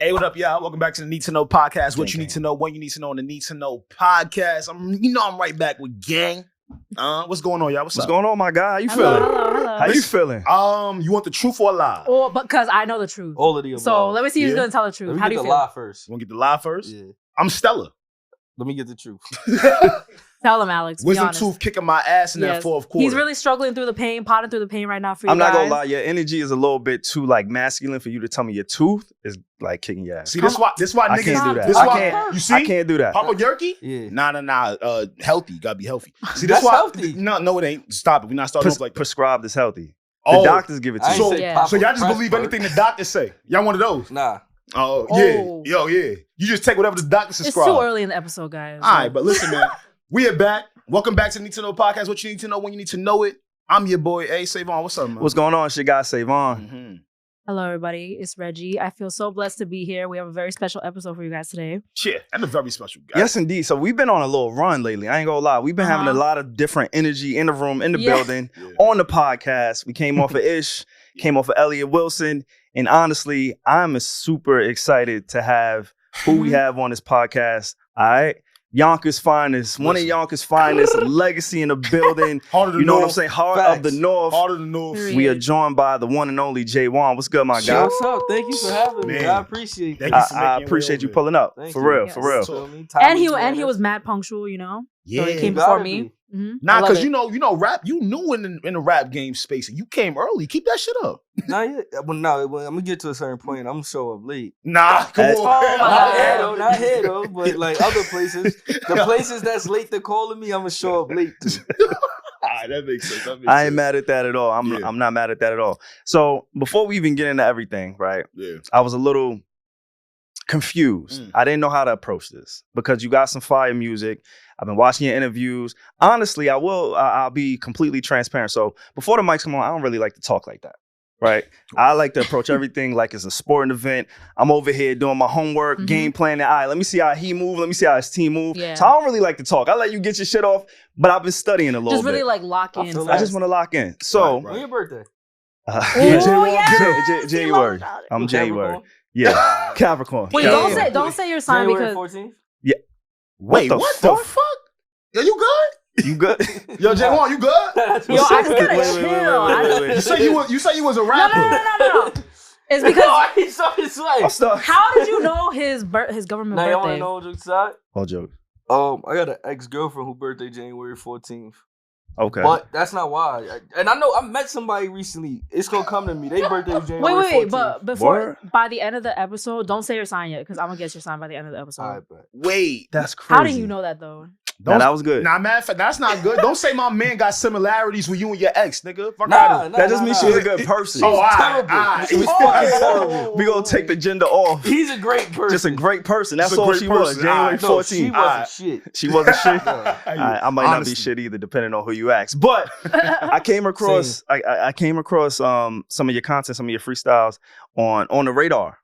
Hey, what up, y'all? Welcome back to the Need to Know podcast. What you need to know, when you need to know on the Need to Know podcast. I'm right back with gang. What's going on, y'all? What's going on, my guy? How you Hello, feeling? hello. How you feeling? You want the truth or a lie? Well, because I know the truth. All of the above. So let me see who's going to tell the truth. Let me How get do you the feel? lie first. You want to get the lie first? Yeah. I'm Stella. Let me get the truth. Tell him, Alex. Be Wisdom honest. Tooth kicking my ass in that fourth quarter. He's really struggling through the pain, potting through the pain right now for you I'm not guys. gonna lie, your energy is a little bit too like masculine for you to tell me your tooth is like kicking your ass. See, this why I niggas can't do that. This I why can't, you see? I can't do that. Papa Yerky? Yeah. Nah. Healthy. Gotta be healthy. See, this That's why healthy. No, it ain't. Stop it. We're not starting off like that. Prescribed is healthy. Oh. The doctors give it to I you. ain't So, say Yeah. Papa so y'all just believe Pressburg. anything the doctors say. Y'all one of those? Nah. Oh, Oh. yeah. Yeah. You just take whatever the doctors It's prescribe. too early in the episode, guys. All right, but listen, man. We are back. Welcome back to Need to Know podcast. What you need to know when you need to know it. I'm your boy, SaVon. What's up, man? What's going on? It's your guy, SaVon. Mm-hmm. Hello, everybody. It's Regi. I feel so blessed to be here. We have a very special episode for you guys today. Yeah, and a very special guy. Yes, indeed. So we've been on a little run lately. I ain't gonna lie. We've been having a lot of different energy in the room, in the building, on the podcast. We came off of Ish, came off of Elliott Wilson. And honestly, I'm super excited to have who we have on this podcast. All right. Yonkers finest, one of Yonkers finest, legacy in the building. Heart of the You know North. what I'm saying? Heart Facts. of the North. Heart of the North. Period. We are joined by the one and only Jaewon. What's good, my guy? What's up? Thank you for having me. Man. I appreciate Thank that. you for I making your appreciate way you over. pulling up. Thank For you. real, Yes. for real. Feel me? And he Time is was mad punctual, you know? Yeah. So he came Gotta before me. be. Nah, I love because it. you know, rap, you new in the rap game space. And you came early. Keep that shit up. Nah, yeah. Well, no, I'm gonna get to a certain point. I'm gonna show up late. Nah, come That's- on. Not here though, but like other places, the places that's late to calling me, I'm gonna show up late to. All right, that makes sense. I ain't mad at that at all. Yeah. I'm not mad at that at all. So before we even get into everything, right? Yeah. I was a little confused. I didn't know how to approach this because you got some fire music. I've been watching your interviews. Honestly, I'll be completely transparent. So before the mics come on, I don't really like to talk like that. Right. I like to approach everything like it's a sporting event. I'm over here doing my homework, game planning. All right, let me see how he move. Let me see how his team move. Yeah. So I don't really like to talk. I let you get your shit off, but I've been studying a little Just bit. really like lock I in. feel I just want to lock in. So, Right. When your birthday? January. I'm January. Yeah, Capricorn. Wait, Capricorn. don't say your sign January because 14th. Wait, what the fuck? Yo, you good? You good? Yo, Jaewon, you good? That's Yo, what I I'm just gotta saying. chill. You say you was a No. rapper. It's because He's so his I'm way. stuck. how did you know his government Now you wanna birthday? know jokes aside? All jokes. I got an ex-girlfriend who birthday January 14th. Okay. But that's not why. And I know I met somebody recently. It's gonna come to me. They birthday was January 14th. Wait, but before Word? by the end of the episode, don't say your sign yet because I'm gonna guess your sign by the end of the episode. All right, bet. Wait. That's crazy. How do you know that though? Nah, that was good. Nah, man, that's not good. Don't say my man got similarities with you and your ex, nigga. Fuck Nah, outta here. That just means she was a good person. Oh, all right, terrible. all right. She was fucking terrible. We gonna take the gender off. He's a great person. Just a great person. That's Just a all great she was. person. January Alright, No, 14th. she wasn't shit. She wasn't shit. Yeah. I might not be shit either, depending on who you ask. But I came across I came across some of your content, some of your freestyle on the radar.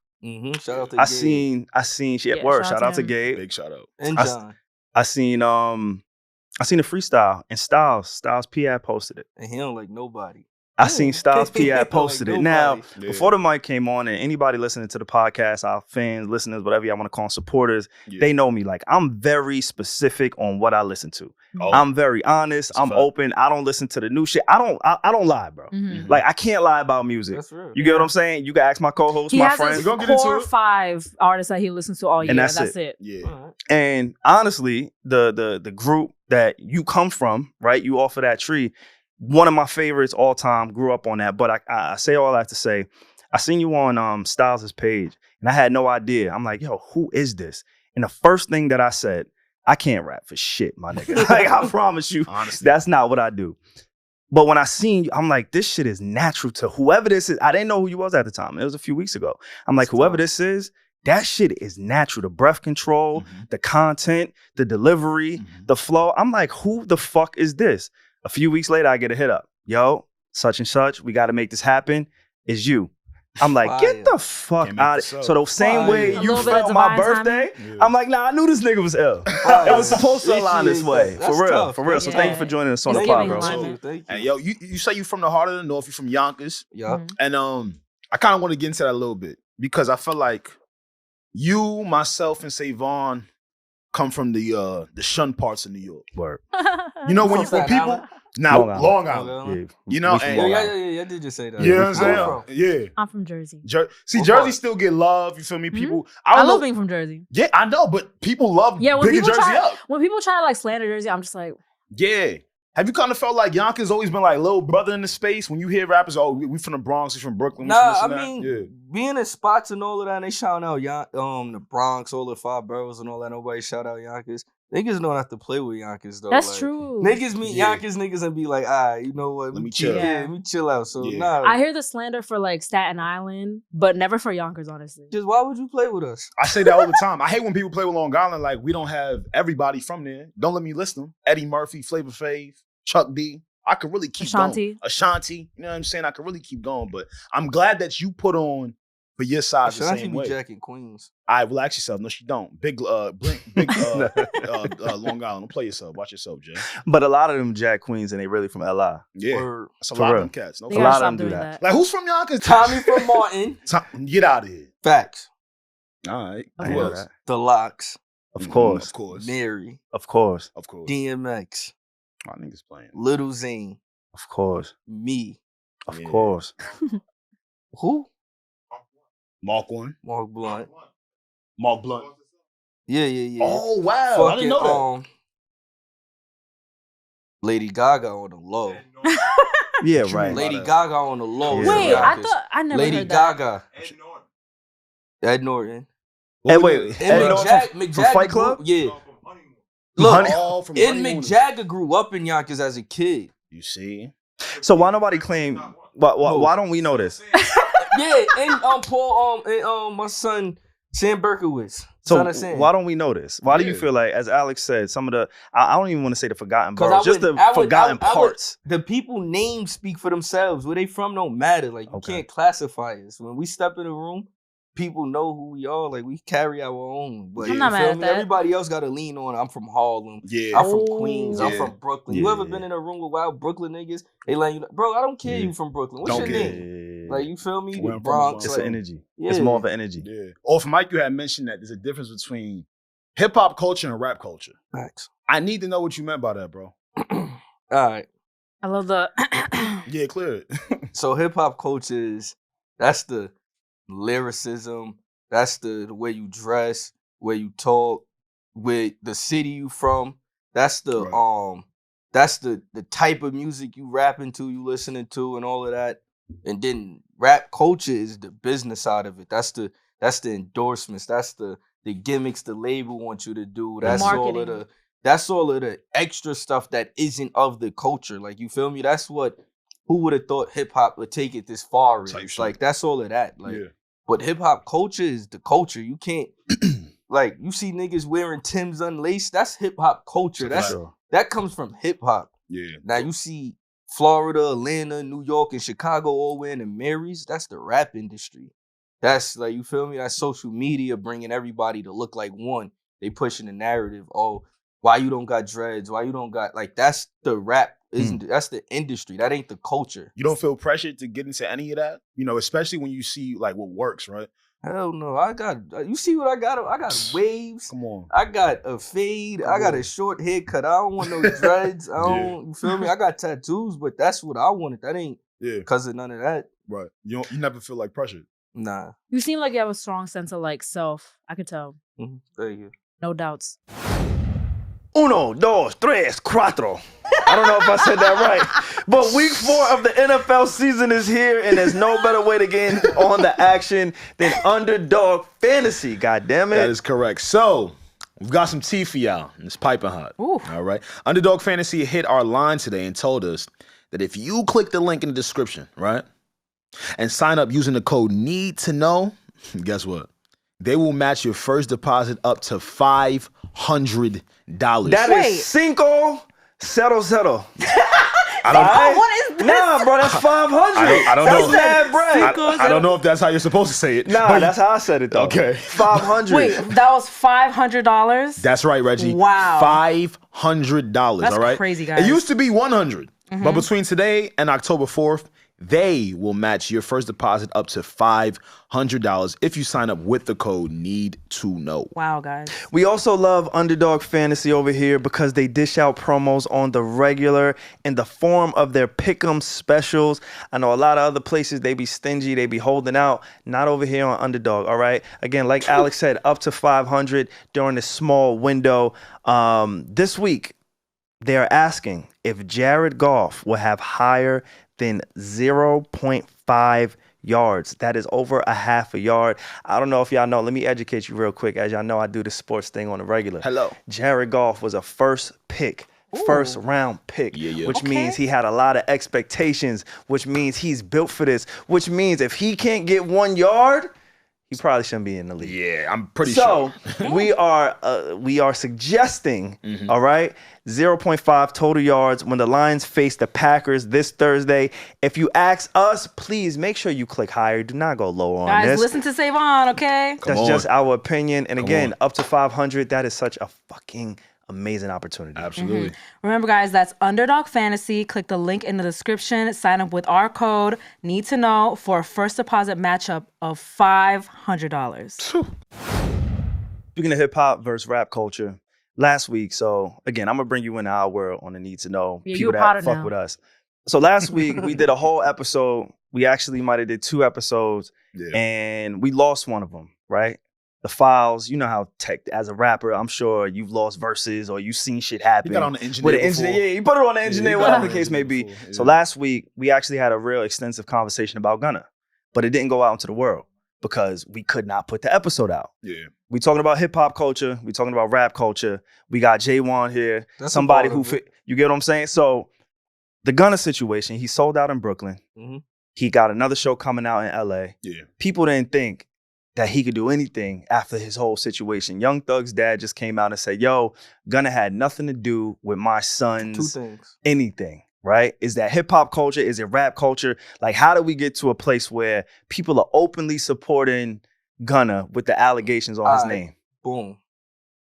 Shout out to I Gabe seen she at Yeah, work. shout Shout out out to to Gabe. Big shout out. and John. I seen the freestyle and Styles P had posted it. And he don't like nobody. I seen Styles P had posted it. Now, Yeah. before the mic came on, and anybody listening to the podcast, our fans, listeners, whatever y'all want to call them, supporters, Yeah. they know me. Like, I'm very specific on what I listen to. Oh. I'm very honest. That's a I'm fact. open. I don't listen to the new shit. I don't lie, bro. Mhm. Like, I can't lie about music. That's real. You get what I'm saying? You can ask my co-host, He my has friends. his We're gonna get into core it. 5 artists that he listens to all year. And That's, that's it. Yeah. All right. And honestly, the group that you come from, right? You off of that tree. One of my favorites all time. Grew up on that. But I say all that to say, I seen you on Styles' page, and I had no idea. I'm like, yo, who is this? And the first thing that I said, I can't rap for shit, my nigga. Like, I promise you, Honestly. that's not what I do. But when I seen you, I'm like, this shit is natural to whoever this is. I didn't know who you was at the time. It was a few weeks ago. I'm like, whoever this is, that shit is natural. The breath control, the content, the delivery, the flow. I'm like, who the fuck is this? A few weeks later, I get a hit up. Yo, such and such, we got to make this happen. It's you. I'm like, get the fuck Can't make out of this here. up. So the same way A you little bit of felt my divine birthday, timing. I'm like, nah, I knew this nigga was ill. It was supposed to align this way. That's For real, tough. for real. So thank you for joining us on the It's pod, giving bro. alignment. Thank you. And yo, you say you from the heart of the North. You from Yonkers. Yeah. And I kind of want to get into that a little bit because I feel like You, myself, and SaVon come from the shun parts of New York. Word. You know when From people Long now Long Island. Island. Yeah. You know, We from and- Long Yeah, Island. I did just say that. You know what I'm Where saying? you from? Yeah. I'm from Jersey. See, What Jersey part? still get love. You feel me? People, I don't love know. being from Jersey. Yeah, I know, but people love Yeah, when bigger people Jersey up. when people try to like slander Jersey, I'm just like, Yeah. Have you kind of felt like Yonkers always been like little brother in the space? When you hear rappers, oh, we from the Bronx, we from Brooklyn. we from Nah, this I and that. mean, Yeah. being in spots and all of that, and they shouting out the Bronx, all the 5 boroughs and all that. Nobody shout out Yonkers. Niggas don't have to play with Yonkers though. that's like, true. Niggas meet Yeah. Yonkers niggas and be like, you know what? Let me chill. Yeah. Let me chill out. So Yeah. nah, I hear the slander for like Staten Island, but never for Yonkers, honestly. just why would you play with us? I say that all the time. I hate when people play with Long Island like we don't have everybody from there. Don't let me list them. Eddie Murphy, Flavor Flav, Chuck D. I could really keep Ashanti. going. Ashanti. You know what I'm saying? I could really keep going. But I'm glad that you put on for your side the Ashanti same be way. jacking Queens. All right, relax yourself. No, she don't. Big Long Island. Don't play yourself. Watch yourself, Jay. But a lot of them Jack Queens and they really from LI. Yeah. Or That's a For lot real. of them cats. No They A fuck. lot gotta of them stop do doing that. that. Like, who's from Yonkers? Tommy from Martin. Get out of here. Facts. All right. I Who hear else? that. The Locks. Of course. Of course. Mary. Of course. Of course. DMX. My niggas playing. Little Zane. Of course. Me. Of Yeah. course. Who? Mark one. Mark Blunt. Mark Blunt. Yeah. Oh, wow. I didn't know that. Lady Gaga on the low. Yeah, What you right. mean? Lady that. Gaga on the low. Yeah. Wait, I Yonkers. thought I never Lady heard that. Gaga. Ed Norton. Hey, wait. And Ed Mick Norton Jag- from Mick Jagger Fight grew- Club? Yeah. Look, Look, all from and Honeymooners. Mick Jagger grew up in Yonkers as a kid. You see? So why nobody claim? Why don't we know this? Yeah, and Paul and my son Sam Berkowitz. So son of Sam. why don't we know this? Why do you Yeah. feel like, as Alex said, some of the I don't even want to say the forgotten 'Cause boroughs, I just the would- I would- forgotten I would- parts. The people names speak for themselves. Where they from don't matter. Like you Okay. can't classify us. When we step in the room, people know who we are. Like we carry our own. But I'm you not feel mad at me? that. Everybody else got to lean on. I'm from Harlem. Yeah. I'm from Oh. Queens. I'm Yeah. from Brooklyn. You ever Yeah. been in a room with wild Brooklyn niggas? They like, bro, I don't care Yeah. you from Brooklyn. What's Don't your care. name? Like you feel me? Where The I'm from Bronx. is It's like, an energy. yeah. It's more of an energy. Yeah. Off Mike, you had mentioned that there's a difference between hip hop culture and rap culture. Facts. I need to know what you meant by that, bro. All right. I love the Yeah, clear it. So hip hop culture is that's the lyricism, that's the way you dress, where you talk, with the city you from. That's the Right. that's the type of music you rapping to, you listening to, and all of that. And then rap culture is the business side of it. That's the endorsements. That's the gimmicks the label wants you to do. That's all of marketing. the extra stuff that isn't of the culture. Like you feel me? That's what who would have thought hip hop would take it this far? Type Is. shit. Like that's all of that. Like Yeah. but hip hop culture is the culture. You can't like you see niggas wearing Tim's unlaced. That's hip hop culture. That's Sure. that comes from hip hop. Yeah. Now you see Florida, Atlanta, New York, and Chicago all wearing the Marys. That's the rap industry. That's like you feel me. That's social media bringing everybody to look like one. They pushing the narrative. Oh, why you don't got dreads? Why you don't got like that's the rap? Isn't that's the industry? That ain't the culture. You don't feel pressured to get into any of that? You know, especially when you see like what works, right? Hell no. I got. You see what I got? I got waves. Come on. I got a fade. I got a short haircut. I don't want no dreads. I don't. You feel me? I got tattoos, but that's what I wanted. That ain't Yeah. because of none of that. Right. You never feel like pressured. Nah. you seem like you have a strong sense of like self. I could tell. Thank you. No doubts. Uno, dos, tres, cuatro. I don't know if I said that right. But week 4 of the NFL season is here, and there's no better way to get on the action than Underdog Fantasy. God damn it. That is correct. So, we've got some tea for y'all, and it's piping hot. Ooh. All right. Underdog Fantasy hit our line today and told us that if you click the link in the description, right, and sign up using the code NEED to know, guess what? They will match your first deposit up to $500. That Wait. is cinco, settle. I don't, Alright? What is this? Nah, bro, that's 500. I don't That's know. mad bread. I don't know if that's how you're supposed to say it. Nah, but that's how I said it, though. Okay. 500. Wait, that was $500. That's right, Reggie. Wow. $500. That's all right. crazy, guys. It used to be $100, but between today and October 4th, They will match your first deposit up to $500 if you sign up with the code NEED2KNOW. Wow, guys. We also love Underdog Fantasy over here because they dish out promos on the regular in the form of their pick'em specials. I know a lot of other places they be stingy, they be holding out. Not over here on Underdog, all right? Again, like Alex said, up to 500 during this small window. This week, they're asking if Jared Goff will have higher than 0.5 yards. That is over a half a yard. I don't know if y'all know. Let me educate you real quick. As y'all know, I do the sports thing on the regular. Hello. Jared Goff was a first round pick, which means he had a lot of expectations, which means he's built for this, which means if he can't get 1 yard, he probably shouldn't be in the league. Yeah, I'm pretty sure. So we are suggesting, all right, 0.5 total yards when the Lions face the Packers this Thursday. If you ask us, please make sure you click higher. Do not go lower on Guys, this. listen to SaVon, okay? That's just our opinion. And again, up to 500, that is such a fucking amazing opportunity. Absolutely. Remember, guys, that's Underdog Fantasy. Click the link in the description. Sign up with our code Need to Know for a first deposit matchup of $500. Speaking of hip hop versus rap culture, last week, so again, I'm gonna bring you into our world on the Need to Know. Yeah, people you a that Potter fuck now. with us. So last week we did a whole episode. We actually might have did 2 episodes, and we lost one of them, right? The files, you know how tech, as a rapper, I'm sure you've lost verses or you've seen shit happen. You got on the engineer with an before. engineer. Yeah, you put it on the engineer, whatever the case may be. Before, So last week, we actually had a real extensive conversation about Gunna, but it didn't go out into the world because we could not put the episode out. Yeah. We talking about hip hop culture. We talking about rap culture. We got Jaewon here. That's somebody a part who of fit. You get what I'm saying? So the Gunna situation, he sold out in Brooklyn. Mm-hmm. He got another show coming out in LA. Yeah. People didn't think that he could do anything after his whole situation. Young Thug's dad just came out and said, yo, Gunna had nothing to do with my son's 2 things. anything, right? Is that hip hop culture? Is it rap culture? Like, how do we get to a place where people are openly supporting Gunna with the allegations on his name? Boom.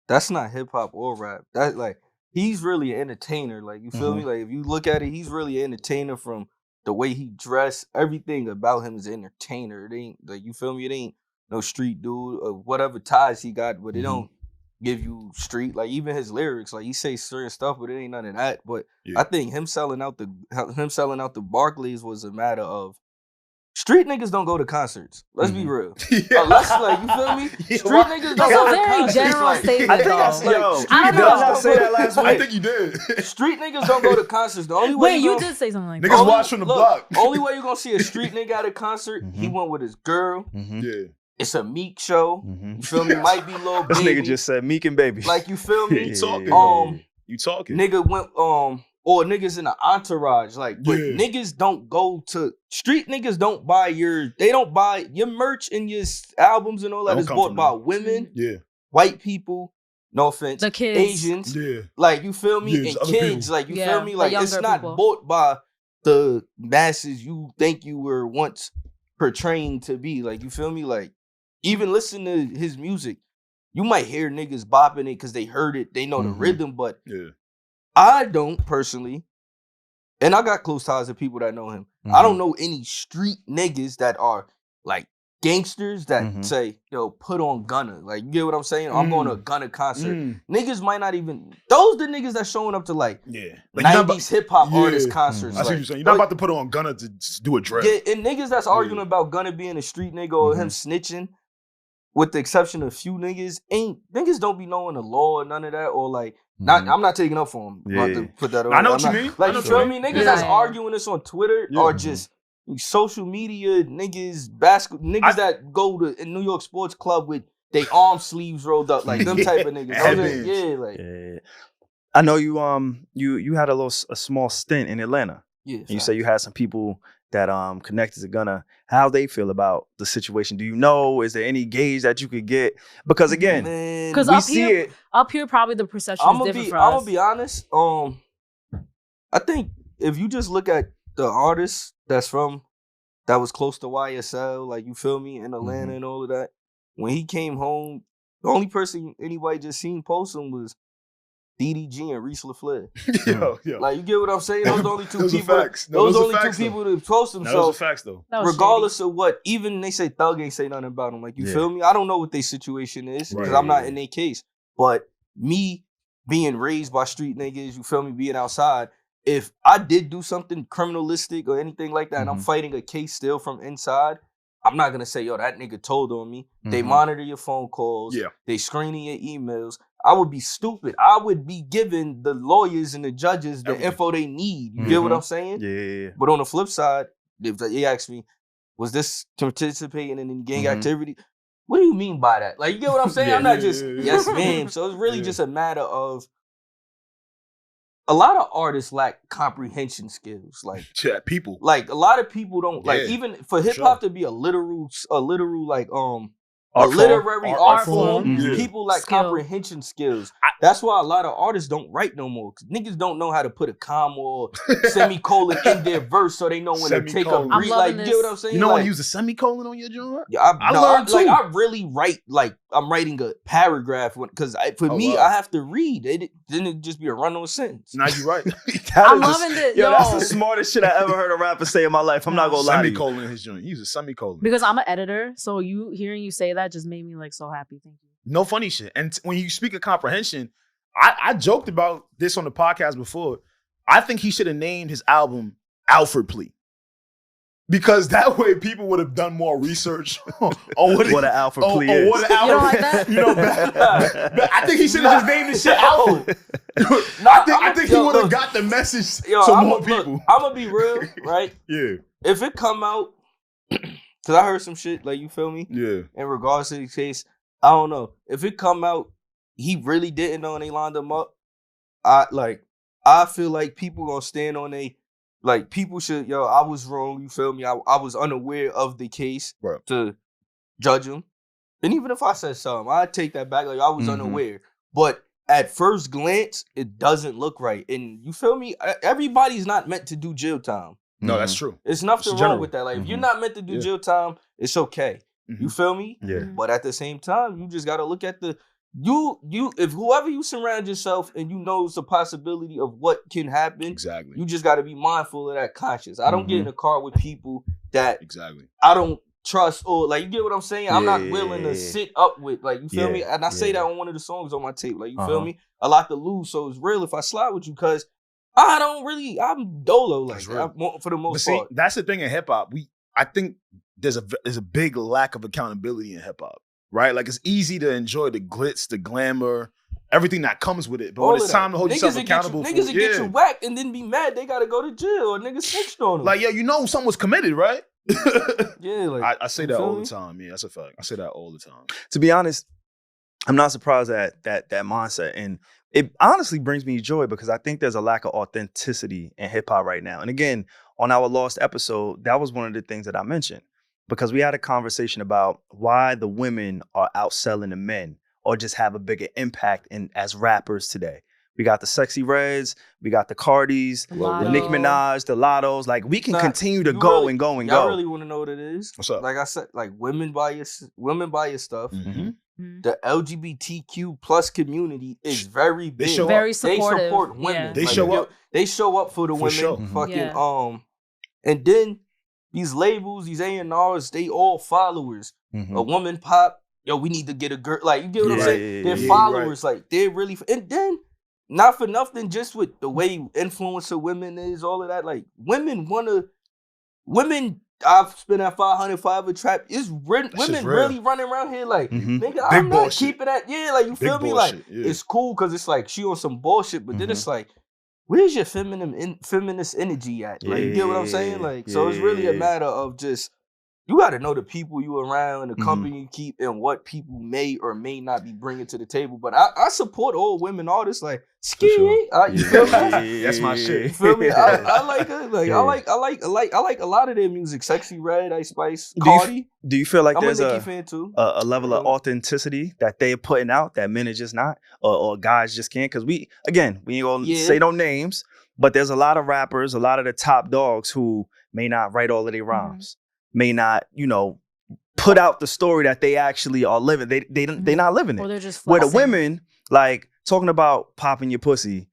That's not hip hop or rap. That like he's really an entertainer. Like you feel me? Like if you look at it, he's really an entertainer from the way he dressed. Everything about him is an entertainer. It ain't like you feel me? It ain't no street dude or whatever ties he got, but it don't give you street. Like even his lyrics, like he say certain stuff, but it ain't none of that. But I think him selling out the Barclays was a matter of street niggas don't go to concerts. Let's be real. Unless like you feel me? Street niggas don't That's go a to very concerts. general Like, statement, I think though. that's yo. I don't Did I know. not say that last week? I think you did. street niggas don't go to concerts. The only way Wait, you gonna- did say something like Niggas that. watch from the block. Only way you're gonna see a street nigga at a concert, he went with his girl. Yeah. It's a Meek show. You feel me? Might be Lil This Baby. nigga just said Meek and Baby. like you feel me? You talking. You talking. Nigga went or niggas in the entourage. Like, but Yeah. niggas don't go to street niggas don't buy your merch and your albums and all that Don't is come bought from by them. women, Yeah. white people, no offense, The kids. Asians. Yeah. Like you feel me? Yeah, and it's other kids, people. like you Yeah, feel me? the Like it's younger not people. bought by the masses you think you were once portraying to be. Like you feel me? Like even listen to his music, you might hear niggas bopping it because they heard it, they know the rhythm, but Yeah. I don't personally, and I got close ties to people that know him. I don't know any street niggas that are like gangsters that say, yo, put on Gunna. Like, you get what I'm saying? I'm going to a Gunna concert. Niggas might not even, those the niggas that's showing up to like Yeah. 90s hip-hop artist concerts. I see what you're saying. You're not about to put on Gunna to just do a dress. Yeah, and niggas that's arguing about Gunna being a street nigga or him snitching, with the exception of a few niggas, niggas don't be knowing the law or none of that, or like, I'm not taking up for him. Yeah. To put that on. I know what you mean. Like, I know you what feel you me? mean. Niggas Yeah. that's arguing this on Twitter are just social media niggas, niggas that go to a New York sports club with they arm sleeves rolled up, like them type of niggas. Headbands. Yeah, like Yeah. I know you had a small stint in Atlanta. yeah. And you say you had some people that connected to Gunna. How they feel about the situation? Do you know? Is there any gauge that you could get? Because again, Man, Because we up see here, it. up here, probably the perception is different for I'm us. gonna be honest. I think if you just look at the artist that was close to YSL, like you feel me, in Atlanta and all of that, when he came home, the only person anybody just seen post him was DDG and Reese LaFleur. Yo. Like, you get what I'm saying? Those are the only two Those are people. facts. No, Those those are only facts, two though. people that post Those are themselves. facts, though. That was Regardless of what, even they say Thug ain't say nothing about them. Like, you feel me? I don't know what their situation is because I'm not in their case. But me being raised by street niggas, you feel me, being outside, if I did do something criminalistic or anything like that and I'm fighting a case still from inside, I'm not going to say, yo, that nigga told on me. They monitor your phone calls. Yeah. They screening your emails. I would be stupid. I would be giving the lawyers and the judges the info they need. You get what I'm saying? Yeah. But on the flip side, if they ask me, was this participating in gang activity? What do you mean by that? Like, you get what I'm saying? I'm not just, yes, ma'am. So it's really just a matter of, a lot of artists lack comprehension skills. Like, people. Like, a lot of people don't, like, even for hip hop to be a literal, like, a literary art form, people lack comprehension skills. That's why a lot of artists don't write no more. Cause niggas don't know how to put a comma or semicolon in their verse so they know when to take a breathe. Like, you get what I'm saying? You know like, when you use a semicolon on your joint? Yeah, I learned too. Like, I really write, like, I'm writing a paragraph because for me, I have to read. Then it just be a run-on sentence. Now you're right. I'm loving this. Yo, that's the smartest shit I ever heard a rapper say in my life. I'm not gonna lie to you. Semicolon in his joint. He used a semicolon. Because I'm an editor, so hearing you say that just made me like so happy. Thank you. No funny shit. And when you speak of comprehension, I joked about this on the podcast before. I think he should have named his album Alford Plea. Because that way people would have done more research on what an Alford Plea is. What an Alford, you don't like that? You know, I think he should have just named this shit Alford. I think he would have got the message to more people. I'm going to be real, right? Yeah. If it come out, because I heard some shit, like, you feel me? Yeah. In regards to the case, I don't know. If it come out, he really didn't know and they lined him up, I feel like people gonna stand on people should, I was wrong, you feel me? I was unaware of the case to judge him. And even if I said something, I'd take that back. Like, I was unaware. But at first glance, it doesn't look right. And you feel me? Everybody's not meant to do jail time. No, that's true. It's nothing wrong with that. Like, if you're not meant to do jail time, it's okay. You feel me? Yeah. But at the same time, you just gotta look at if whoever you surround yourself and you know it's a possibility of what can happen, exactly. You just gotta be mindful of that conscious. I don't get in a car with people that I don't trust or like, you get what I'm saying? I'm not willing to sit up with, like, you feel me? And I say that on one of the songs on my tape, like, you feel me? A lot to lose, so it's real if I slide with you, because I'm dolo, like, for the most part. That's the thing in hip hop. I think there's a big lack of accountability in hip hop, right? Like, it's easy to enjoy the glitz, the glamour, everything that comes with it. But when it's time to hold yourself accountable, niggas will get you whacked and then be mad they gotta go to jail or niggas snitched on them. Like, you know something was committed, right? Yeah, like, I say that all the time. Yeah, that's a fact. I say that all the time. To be honest, I'm not surprised at that mindset. And it honestly brings me joy because I think there's a lack of authenticity in hip hop right now. And again, on our lost episode, that was one of the things that I mentioned, because we had a conversation about why the women are outselling the men or just have a bigger impact as rappers today. We got the Sexy Reds, we got the Cardis, the Nicki Minaj, the Lottos. Like, we can continue to go and go and go. Y'all really want to know what it is? What's up? Like I said, like, women buy your stuff. The LGBTQ plus community is very big. Very supportive. They support women. They show up. They show up for the women. Sure. Fucking and then these labels, these A&Rs, they all followers. A woman pop, we need to get a girl. Like, you get what I'm saying? They're followers. Like, they're really, and then not for nothing, just with the way influence of women is, all of that. Like, women, I've spent that 505 a trap. Women really running around here like, nigga, I'm not keeping that. Yeah, like, you feel me? Like, it's cool because it's like she on some bullshit, but then it's like, where's your feminist energy at? Like, you get what I'm saying? Like, so it's really a matter of just, you got to know the people you around, the company you keep, and what people may or may not be bringing to the table. But I support all women artists. Like, ski, you feel me? That's my shit. You feel me? I like it. Like, I like a lot of their music. Sexy Red, Ice Spice, Cardi. Do you feel like I'm there's a Nicki fan too. A level of authenticity that they're putting out that men are just not, or guys just can't? Because we ain't gonna say no names, but there's a lot of rappers, a lot of the top dogs who may not write all of their rhymes. May not, put out the story that they actually are living. They're not living it. Or they're just where flexing. the women, like, talking about popping your pussy.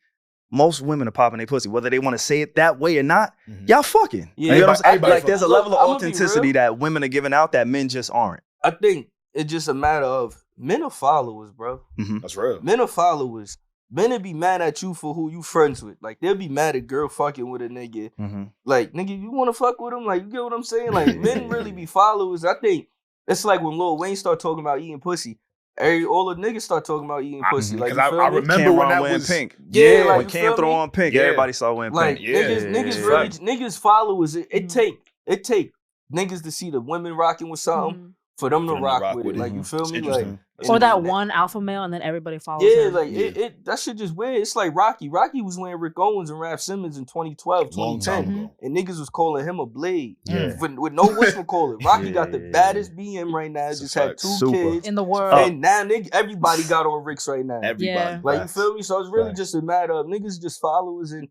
Most women are popping their pussy, whether they want to say it that way or not. Y'all fucking. Yeah, you know what I'm saying? Like, fucking. there's a level of I'ma be authenticity real. that women are giving out that men just aren't. I think it's just a matter of men are followers, bro. That's real. Men are followers. Men will be mad at you for who you friends with. Like, they'll be mad at girl fucking with a nigga. Like, nigga, you want to fuck with him? Like, you get what I'm saying? Like, men really be followers. I think it's like when Lil Wayne start talking about eating pussy. All the niggas start talking about eating pussy. Like, Because I remember Cameron when that wearing was pink. Yeah, like, when you Cam feel throw me? on pink, Yeah. everybody saw wearing like pink. niggas followers. It take niggas to see the women rocking with something for them to rock with it. Like, you feel me? Like, Or that one alpha male and then everybody follows yeah, him. like it that shit just weird. It's like Rocky. Rocky was wearing Rick Owens and Raph Simmons in 2012, Long time 2010. ago. And niggas was calling him a blade. Yeah. With no whatchamacallit. Rocky got the baddest BM right now. It's a Just had fact. 2 Super. kids. In the world. And now everybody got on Rick's right now. Everybody. Yeah. Like, you Facts. feel me? So it's really Facts. just a matter of niggas just followers, and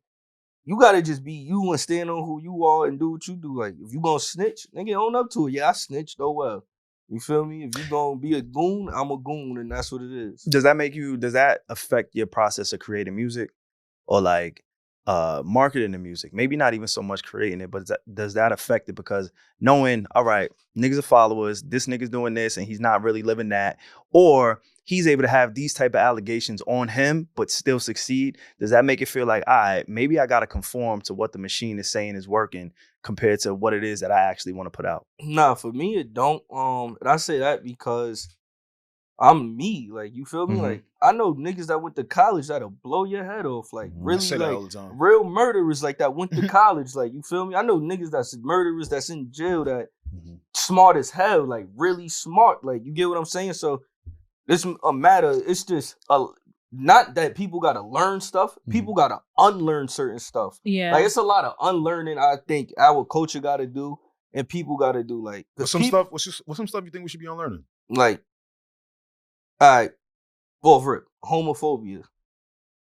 you gotta just be you and stand on who you are and do what you do. Like, if you gonna snitch, nigga, own up to it. Yeah, I snitched. Oh well. You feel me? If you gonna be a goon, I'm a goon, and that's what it is. Does that affect your process of creating music or like marketing the music? Maybe not even so much creating it, but does that affect it? Because knowing, all right, niggas are followers, this nigga's doing this and he's not really living that, or he's able to have these type of allegations on him but still succeed. Does that make it feel like, all right, maybe I gotta conform to what the machine is saying is working compared to what it is that I actually want to put out? Nah, for me it don't. And I say that because I'm me. Like, you feel me? Mhm. Like, I know niggas that went to college that'll blow your head off. Like, Mhm. I really, say that all like the time. real murderers like that went to college. Like, you feel me? I know niggas that's murderers that's in jail that smart as hell. Like, really smart. Like, you get what I'm saying? So it's a matter. It's just not that people gotta learn stuff. People gotta unlearn certain stuff. Yeah. Like, it's a lot of unlearning. I think our culture gotta do, and people gotta do. Like, What's some stuff? What's some stuff you think we should be unlearning? like, all right, off rip, homophobia.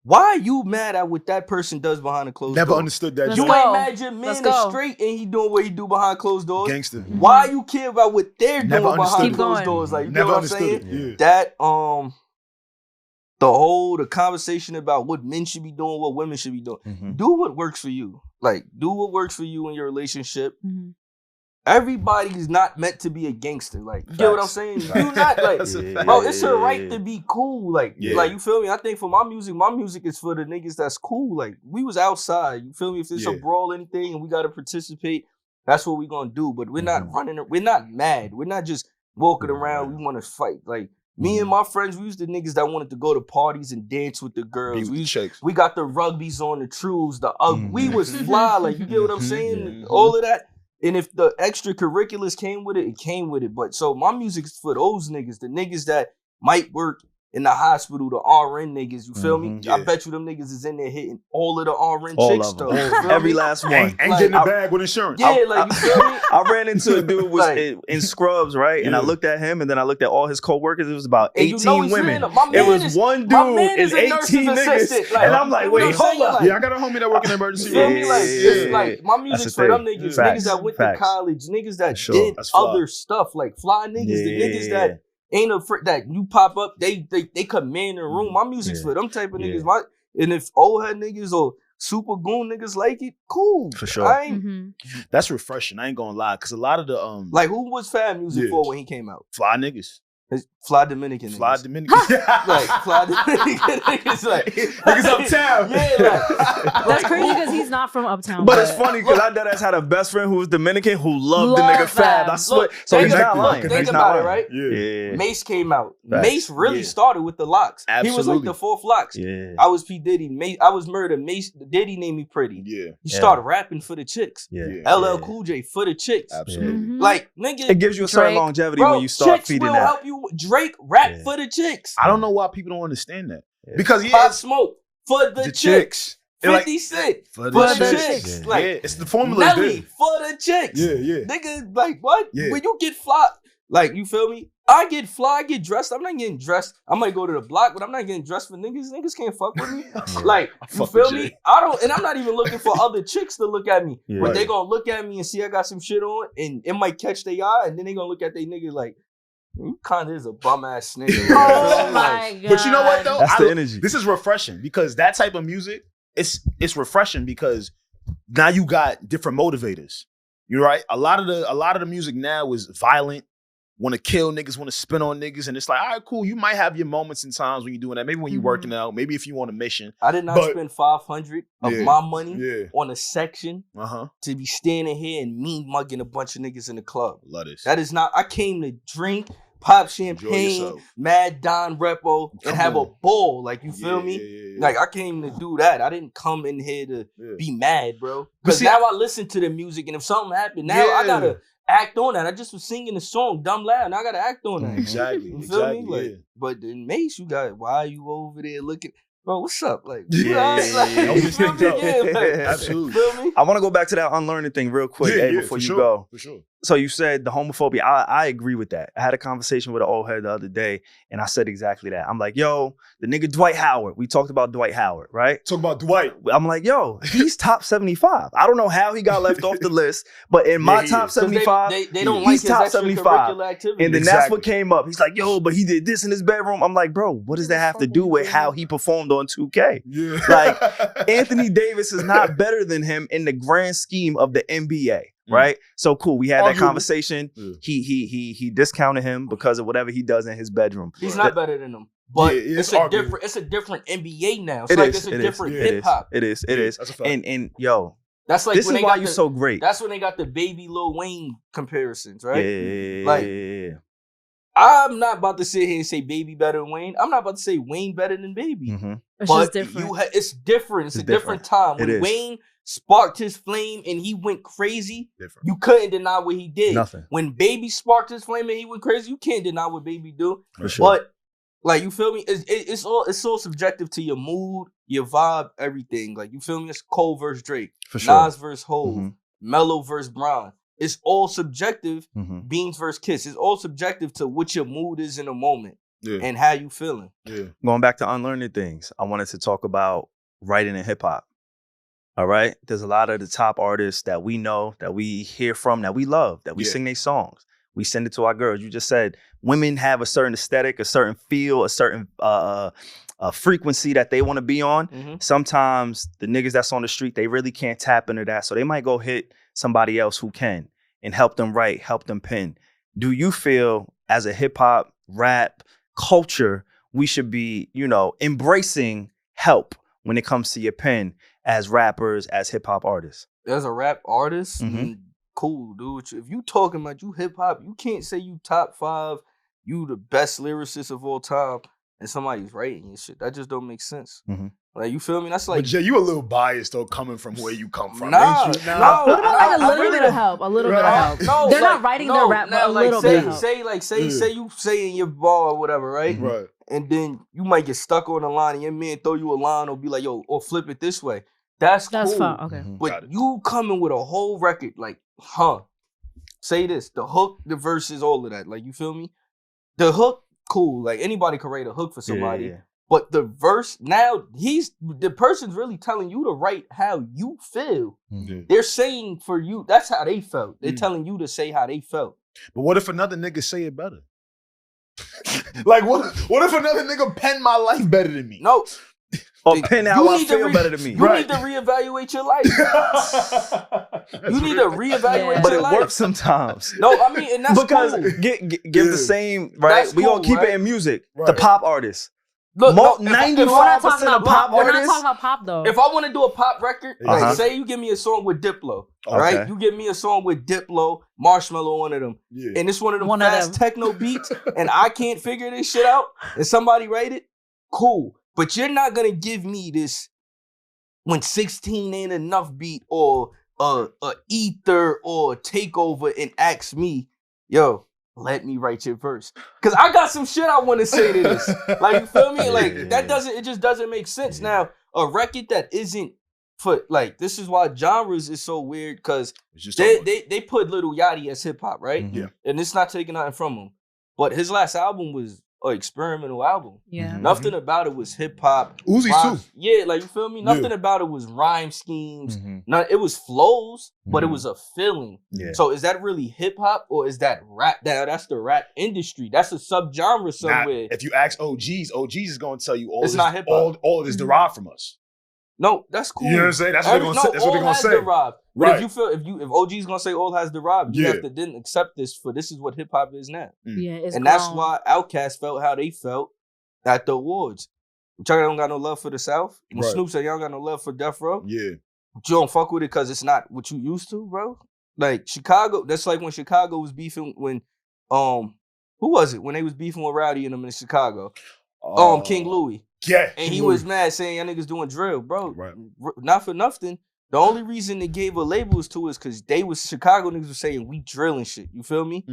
Why are you mad at what that person does behind the closed Never door? understood that. Let's You joke. go. ain't mad your Let's man go. is straight and he doing what he do behind closed doors. Gangster. Why you care about what they're Never doing understood behind it. closed Keep doors? Like, you Never know what I'm understood saying? it. Yeah. That the conversation about what men should be doing, what women should be doing. Do what works for you. Like, do what works for you in your relationship. Everybody's not meant to be a gangster. Like, you get what I'm saying? You not like, That's a fact. bro. It's her right to be cool. Like, Yeah. like, you feel me? I think for my music is for the niggas that's cool. Like, we was outside. You feel me? If there's a Yeah. brawl, anything, and we gotta participate, that's what we gonna do. But we're not running. We're not mad. We're not just walking around. We want to fight. Like, me and my friends, we used the niggas that wanted to go to parties and dance with the girls. We got the rugbies on, the trues, we was fly. Like, you get what I'm saying? All of that. And if the extracurriculars came with it, it came with it. But so my music is for those niggas, the niggas that might work in the hospital, the RN niggas, you feel me? Yeah. I bet you them niggas is in there hitting all of the RN All chicks of them. though. You feel Every me? last one. Ain't Like, getting a bag with insurance. Yeah, like, you feel me? I ran into a dude was Like- in Scrubs, right? And Yeah. I looked at him, and then I looked at all his co-workers. It was about And 18 you know he's women. in my It man was is- one my dude man and is a nurse's 18 niggas. assistant. Like, And I'm like, you know wait, what I'm hold saying? up. Like, Yeah, I got a homie that work in the emergency you feel room. me? Like, Yeah. it's like my music's That's for the them thing. niggas, Facts. niggas that went Facts. to college, niggas that Sure. did That's fly. other stuff, like fly niggas, the niggas that ain't afraid that you pop up, they command the room. My music's for them type of Yeah. niggas. And if old head niggas or super goon niggas like it, cool. For sure. I ain't That's refreshing. I ain't gonna lie, because a lot of the like, who was Fab music Yeah. for when he came out? fly niggas, His Fly Dominican fly niggas. Dominican, Like, Fly Dominican niggas, like niggas uptown. Yeah, That's like crazy because he's not from Uptown. But it's funny because I deadass had a best friend who was Dominican who loved the Love nigga Fab. Fab. I swear. Look, So think he's not about- lying. think Think He's about not it, right? Yeah. Yeah. Mace came out. Facts. Mace really Yeah. started with the locks. He was like Absolutely. the fourth locks. Yeah. I was P. Diddy. I was Murder. Mace Diddy named me Pretty. Yeah, He Yeah. started rapping for the chicks. Yeah. Yeah. LL Cool J for the chicks. absolutely. Like, nigga, It gives you a certain Drake. longevity bro, when you start chicks feeding will that. help you. Drake rap Yeah. for the chicks. I don't know why people don't understand that, Yeah. because Pop it's Smoke for the, chicks. And, like, 50 Cent for for the the chicks. chicks. Yeah. Like, yeah, it's the formula. is Nelly for the chicks. there. Yeah, yeah. Nigga, like, what? Yeah. When you get fly, like, you feel me? I get fly, I get dressed. I'm not getting dressed. I might go to the block, but I'm not getting dressed for niggas. Niggas can't fuck with me. Like, you fuck feel with me? Jay. I don't, and I'm not even looking for other chicks to look at me. Yeah. But they Right. gonna look at me and see I got some shit on, and it might catch their eye, and then they gonna look at their nigga like, You kind of is a bum ass nigga. Oh my god! But you know what though? That's the energy. This is refreshing because that type of music, it's refreshing because now you got different motivators. You're right. A lot of the music now is violent. Want to kill niggas, want to spin on niggas, and it's like, all right, cool. You might have your moments and times when you're doing that. Maybe when you're working out. Maybe if you on a mission. I did not spend $500 of my money on a section to be standing here and mean mugging a bunch of niggas in the club. Love this. That is not. I came to drink, pop champagne, Mad Don Repo, and have a ball. Like, you feel me? Yeah. Like, I came to do that. I didn't come in here to be mad, bro. Because now I listen to the music, and if something happened, now I gotta act on that. I just was singing the song dumb loud. Now I gotta act on that. Exactly. You feel me? Like, but then Mace, you got, why are you over there looking? Bro, what's up? Like, Absolutely. Feel me? I want to go back to that unlearning thing real quick before you go. For sure. So you said the homophobia. I agree with that. I had a conversation with an old head the other day, and I said exactly that. I'm like, yo, the nigga Dwight Howard. We talked about Dwight Howard, right? Talk about Dwight. I'm like, yo, he's top 75. I don't know how he got left off the list, but in my top 75, they don't like he's his top 75. Activity. And then that's what came up. He's like, yo, but he did this in his bedroom. I'm like, bro, what does that have to do with how he performed on 2K? Yeah. Like, Anthony Davis is not better than him in the grand scheme of the NBA. Right? So cool. We had that conversation. He discounted him because of whatever he does in his bedroom. He's not better than him. But it's a different NBA now. It's a different hip hop. It is. That's a fact. And yo, that's like this is why you're so great. That's when they got the baby Lil Wayne comparisons, right? Yeah. Like, I'm not about to sit here and say Baby better than Wayne. I'm not about to say Wayne better than Baby. It's but just different. It's different. It's a different time. When Wayne sparked his flame and he went crazy, you couldn't deny what he did. Nothing. When Baby sparked his flame and he went crazy, you can't deny what Baby do. For sure. But like, you feel me? It's all subjective to your mood, your vibe, everything. Like, you feel me? It's Cole versus Drake, for sure. Nas versus Hov, Mello versus Bron. It's all subjective. Beans versus Kiss. It's all subjective to what your mood is in a moment and how you feeling. Yeah. Going back to unlearning things, I wanted to talk about writing in hip hop. All right. There's a lot of the top artists that we know, that we hear from, that we love, that we sing their songs. We send it to our girls. You just said women have a certain aesthetic, a certain feel, a certain frequency that they want to be on. Sometimes the niggas that's on the street, they really can't tap into that. So they might go hit somebody else who can and help them write, help them pen. Do you feel as a hip hop, rap culture, we should be, embracing help when it comes to your pen as rappers, as hip hop artists? As a rap artist, cool, dude. If you talking about you hip hop, you can't say you top 5, you the best lyricist of all time, and somebody's writing your shit. That just don't make sense. Like, you feel me? That's like, but Jay, you a little biased though, coming from where you come from. Nah, ain't you? What about like a little bit of help? A little bit of help. No, they're not writing their rap, but a little bit of help. Say you saying your bar or whatever, right? Right. And then you might get stuck on the line, and your man throw you a line or be like, yo, or flip it this way. That's cool. fine. Okay. But you coming with a whole record, like, say this, the hook, the verses, all of that. Like, you feel me? The hook, cool. Like, anybody can write a hook for somebody. Yeah. But the verse, now the person's really telling you to write how you feel. They're saying for you, that's how they felt. They're telling you to say how they felt. But what if another nigga say it better? Like, what if another nigga pen my life better than me? No. Or pen how I feel better than me. You need to reevaluate your life. You need to reevaluate but your life. But it works sometimes. No, I mean, and that's because cool. give the same, right? We gonna keep it in music. Right. The pop artists. Look, 95% of pop artists. We're not talking about pop though. If I want to do a pop record, like, say you give me a song with Diplo, right? You give me a song with Diplo, Marshmello, one of them, and it's one of them fast techno beats, and I can't figure this shit out, and somebody write it, cool. But you're not gonna give me this when 16 ain't enough beat or a ether or takeover and ask me, yo, let me write your verse. Cause I got some shit I want to say to this. Like, you feel me? Like, it just doesn't make sense. Now, a record that isn't for, like, this is why genres is so weird, cause they put Lil Yachty as hip hop, right? Yeah. And it's not taking nothing from him. But his last album was an experimental album. Yeah. Nothing about it was hip hop. Uzi rhyme- too. Yeah, like you feel me? Nothing about it was rhyme schemes. It was flows, but it was a feeling. Yeah. So is that really hip hop or is that rap? That's the rap industry. That's a subgenre somewhere. If you ask OGs is going to tell you It's not hip-hop. all of this derived from us. No, that's cool. You know what I'm saying? That's what they're gonna say. That's what they're gonna say. Derived. But Right. if OG's gonna say all has derived, you Yeah. have to then accept this is what hip hop is now. Yeah, it's And that's grown. why Outkast felt how they felt at the awards. Y'all don't got no love for the South. When Right. Snoop said y'all don't got no love for Death Row, Yeah. but you don't fuck with it because it's not what you used to, bro. Like Chicago, that's like when Chicago was beefing when who was it? When they was beefing with Rowdy and them in Chicago. King Louis. Yeah. And he was mad saying y'all niggas doing drill, bro. Right. Not for nothing. The only reason they gave a labels to is because Chicago niggas was saying we drilling shit. You feel me?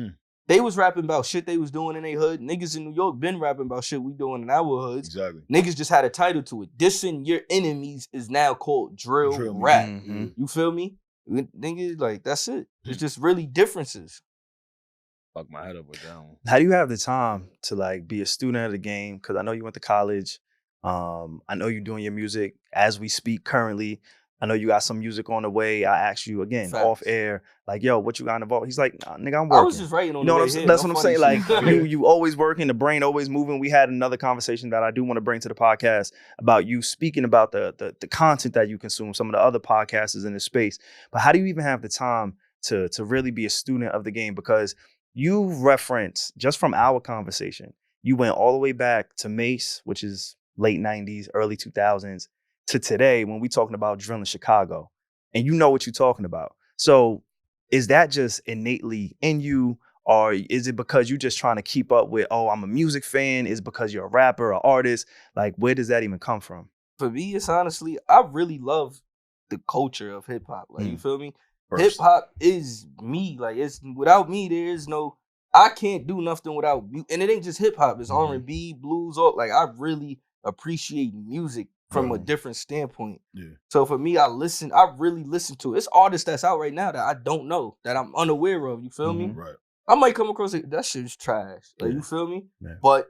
They was rapping about shit they was doing in their hood. Niggas in New York been rapping about shit we doing in our hoods. Exactly. Niggas just had a title to it. Dissing your enemies is now called drill rap. You feel me? Niggas, like, that's it. It's just really differences. Fuck my head up with that one. How do you have the time to like be a student of the game? Because I know you went to college. I know you're doing your music as we speak currently. I know you got some music on the way. I asked you again Facts. off air, like, yo, what you got involved? He's like, nah, nigga, I'm working. I was just writing on You know the what way I'm here. That's No what I'm funny saying. Like, shit. you always working, the brain always moving. We had another conversation that I do want to bring to the podcast about you speaking about the content that you consume, some of the other podcasters in this space. But how do you even have the time to really be a student of the game? Because you reference, just from our conversation, you went all the way back to Mace, which is late 90s, early 2000s, to today when we talking about drill in Chicago. And you know what you're talking about. So is that just innately in you, or is it because you're just trying to keep up with, oh, I'm a music fan? Is it because you're a rapper or artist? Like, where does that even come from? For me, it's honestly, I really love the culture of hip hop. Like, you feel me? First. Hip hop is me. Like, it's without me, there is no. I can't do nothing without you. And it ain't just hip hop. It's R&B, blues. All like I really appreciate music from a different standpoint. Yeah. So for me, I really listen to it. It's artists that's out right now that I don't know, that I'm unaware of. You feel me? Right. I might come across it. That shit's trash. Like, you feel me? Yeah. But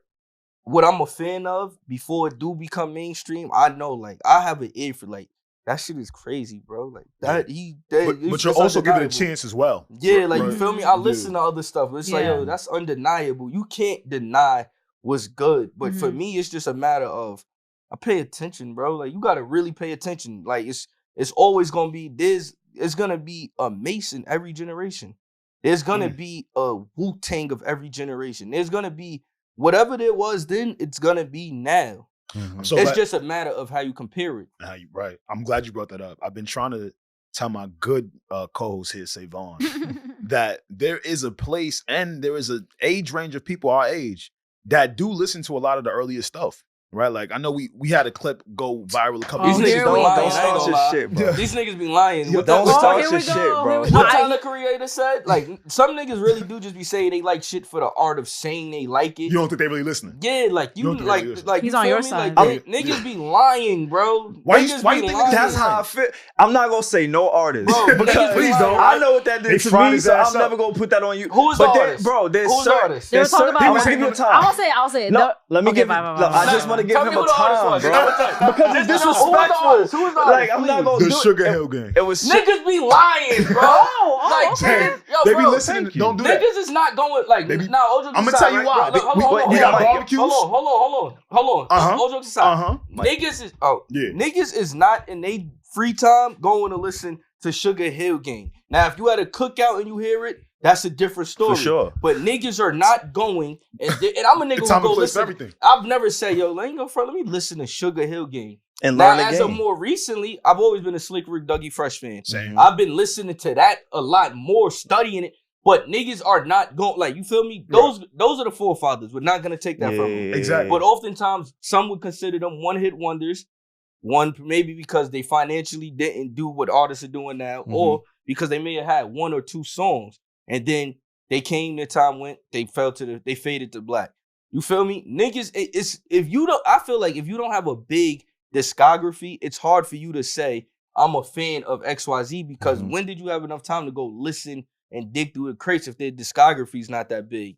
what I'm a fan of before it do become mainstream, I know, like, I have an ear for, like, that shit is crazy, bro. Like, that, But you're also giving it a chance as well. Yeah, like, Right. you feel me? I listen to other stuff. It's like, yo, that's undeniable. You can't deny what's good. But for me, it's just a matter of, I pay attention, bro. Like, you gotta really pay attention. Like, it's always gonna be, it's gonna be a Mason every generation. There's gonna be a Wu-Tang of every generation. There's gonna be whatever there was then, it's gonna be now. So It's just a matter of how you compare it. Right. I'm glad you brought that up. I've been trying to tell my good co-host here, SaVon, that there is a place and there is an age range of people our age that do listen to a lot of the earlier stuff. Right, like I know we had a clip go viral a couple These weeks niggas ago. be lying. Don't I ain't start gonna your lie. shit, bro. These niggas be lying. Yo, What don't that- start here your we shit, go. bro. Here we- What No, Tyler Creator said? Like, some niggas really do just be saying they like shit for the art of saying they like it. You don't think they really listening? Yeah, like You you don't think like they listen. like He's you on feel your me? side. Like niggas be lying, bro. Why you Niggas think be niggas- lying. That's how I feel. I'm not gonna say no artist. Bro, niggas because be lying. I know what that They did to fried me, his so ass I'm up. never gonna put that on you. Who is but the there- artist? bro, there's Who's the certain. artist? They were there's talking certain- about. I'm gonna give you a time. I'll say it. No, let me Okay, give. fine. No, I just want to give Tell him me a who the artist time, was. bro. Who Because it's disrespectful. Who is the artist? Like, I'm not gonna The do Sugar it. Hill Gang. It was Niggas be lying, bro. Like, Damn, yo, they be bro, listening. thank you. Don't do that. Niggas is not going like They be- now. All jokes I'ma aside, tell you right? why. Bro, hold on, We got barbecues. Hold on. All jokes aside, niggas is niggas is not in they free time going to listen to Sugar Hill Gang. Now, if you had a cookout and you hear it, that's a different story. For sure. But niggas are not going, and I'm a nigga It's who time and go place for listen. everything. I've never said, yo, let me listen to Sugar Hill Gang. and Now, learn the as game. of more recently, I've always been a Slick Rick Dougie Fresh fan. Same. I've been listening to that a lot more, studying it. But niggas are not going, like, you feel me? Those are the forefathers. We're not going to take that from them. Exactly. But oftentimes, some would consider them one-hit wonders. One, maybe because they financially didn't do what artists are doing now, or because they may have had one or two songs, and then they came, their time went, they faded to black. You feel me? Niggas, I feel like if you don't have a big discography, it's hard for you to say, I'm a fan of XYZ, because when did you have enough time to go listen and dig through the crates if their discography is not that big?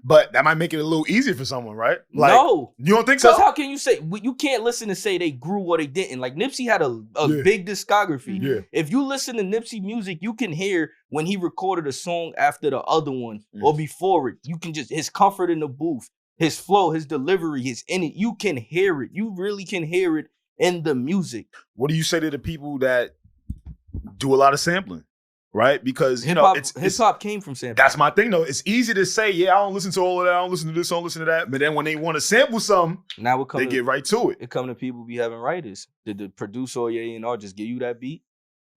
But that might make it a little easier for someone, right? Like, no. You don't think so? Because how can you say, you can't listen and say they grew or they didn't. Like Nipsey had a big discography. Yeah. If you listen to Nipsey music, you can hear when he recorded a song after the other one or before it. You can just, his comfort in the booth, his flow, his delivery, his in it. You can hear it. You really can hear it in the music. What do you say to the people that do a lot of sampling? Right? Because, hip hop came from sampling. That's my thing, though. It's easy to say, yeah, I don't listen to all of that. I don't listen to this, I don't listen to that. But then when they want to sample something, now they get right to it. It come to people be having writers. Did the producer or A&R just give you that beat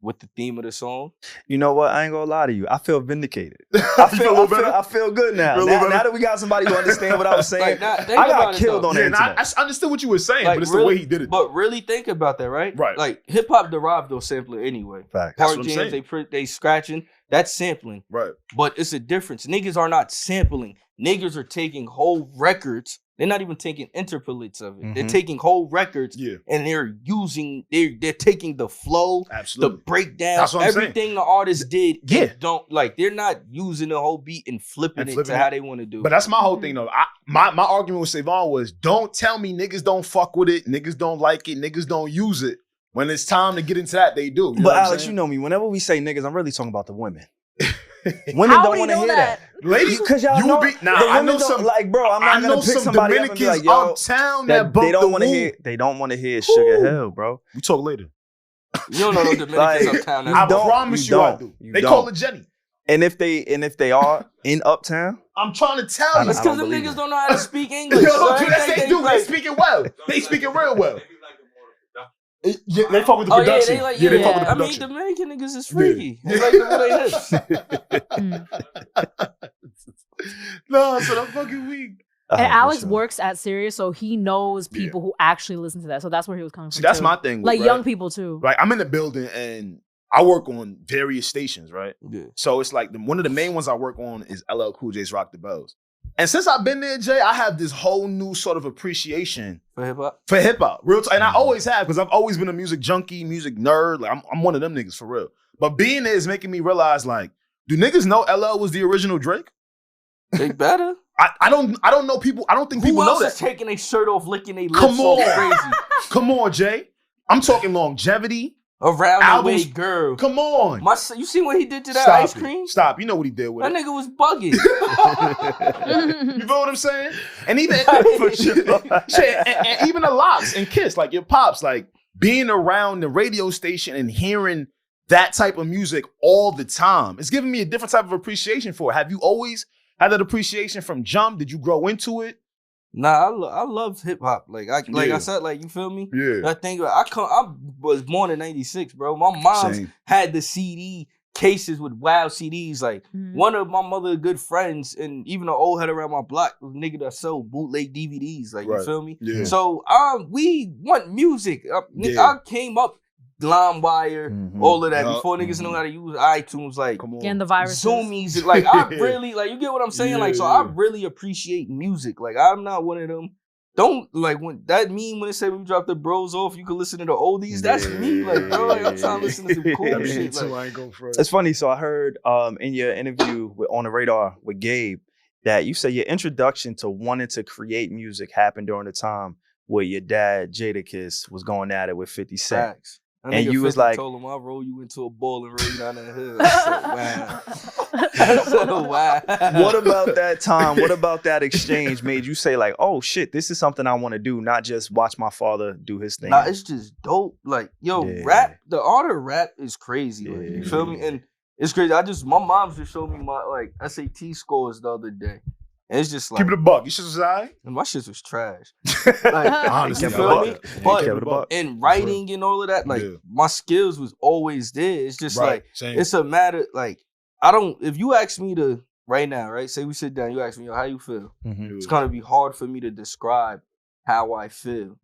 with the theme of the song? You know what? I ain't gonna lie to you. I feel vindicated. I feel good now. Now that we got somebody who understands what I was saying, I got killed on the internet. I understood what you were saying, but it's the way he did it. But really think about that, right? Right. Like hip hop derived those sampling anyway. Fact. Part jams, they scratching. That's sampling. Right. But it's a difference. Niggas are not sampling. Niggas are taking whole records. They're not even taking interpolates of it. They're taking whole records and they're taking the flow, the breakdown, everything the artist did. Yeah. They're not using the whole beat and flipping it to how they want to do it. But that's my whole thing though. My argument with SaVon was, don't tell me niggas don't fuck with it, niggas don't like it, niggas don't use it. When it's time to get into that, they do. But Alex, you know me. Whenever we say niggas, I'm really talking about the women. Women don't want to hear that. Ladies, because y'all know the women don't like, bro. I'm not gonna pick somebody up and be like, yo, uptown that they don't want to hear. They don't want to hear Sugar Hill, bro. We talk later. You don't know no Dominicans uptown. I promise you, I do. They call it Jenny. And if they are in uptown, I'm trying to tell you. It's because them niggas don't know how to speak English. They do. They speak it well. They speak it real well. Yeah, they fuck with the production. They fuck with the production. I mean, Dominican niggas is freaky. They like the way hips. No, so I'm fucking weak. And Alex works at Sirius, so he knows people who actually listen to that. So that's where he was coming from. See, that's my thing. Like young people too. Like I'm in the building and I work on various stations, right? Yeah. So it's like one of the main ones I work on is LL Cool J's Rock the Bells. And since I've been there, Jay, I have this whole new sort of appreciation for hip hop. For hip hop, and I always have because I've always been a music junkie, music nerd. Like I'm one of them niggas for real. But being there is making me realize, like, do niggas know LL was the original Drake? They better. I don't know people. I don't think people know that. Who else is taking their shirt off, licking their lips all crazy? Come on, Jay. I'm talking longevity. Around albums, the way, girl. Come on. You see what he did to that ice cream? Stop. You know what he did with that it. That nigga was bugging. You feel what I'm saying? And even and even the Locks and Kiss, like your pops, like being around the radio station and hearing that type of music all the time, it's giving me a different type of appreciation for it. Have you always had that appreciation from jump? Did you grow into it? Nah, I love hip hop. I said, like, you feel me? Yeah. I was born in '96, bro. My mom had the CD cases with wild CDs. Like one of my mother's good friends, and even an old head around my block was a nigga that sold bootleg DVDs. Like, you feel me? Yeah. So we want music. I came up LimeWire, all of that before niggas know how to use iTunes, like getting the viruses. Zoomies, like I really like, you get what I'm saying, like, so I really appreciate music. Like I'm not one of them. Don't like when that mean when they say we drop the bros off, you can listen to the oldies. That's me, like, bro. Like, I'm trying to listen to some cool shit. Like, it's funny. So I heard in your interview on the Radar with Gabe that you said your introduction to wanting to create music happened during the time where your dad Jadakiss was going at it with 50 Cent. Facts. And you was like, told him I'll roll you into a ball and roll you down that hill. I said, wow. What about that time? What about that exchange made you say like, oh shit, this is something I want to do, not just watch my father do his thing? Nah, it's just dope. Like, rap, the art of rap is crazy. Like, you feel me? And it's crazy. My mom just showed me my SAT scores the other day. And it's just like, keep it a buck. Your shit was alright? And my shit was trash. Like, honestly, you feel me? But in writing and all of that, like my skills was always there. It's just it's a matter, like, if you ask me to right now, right? Say we sit down, you ask me, how you feel? It's gonna be hard for me to describe how I feel.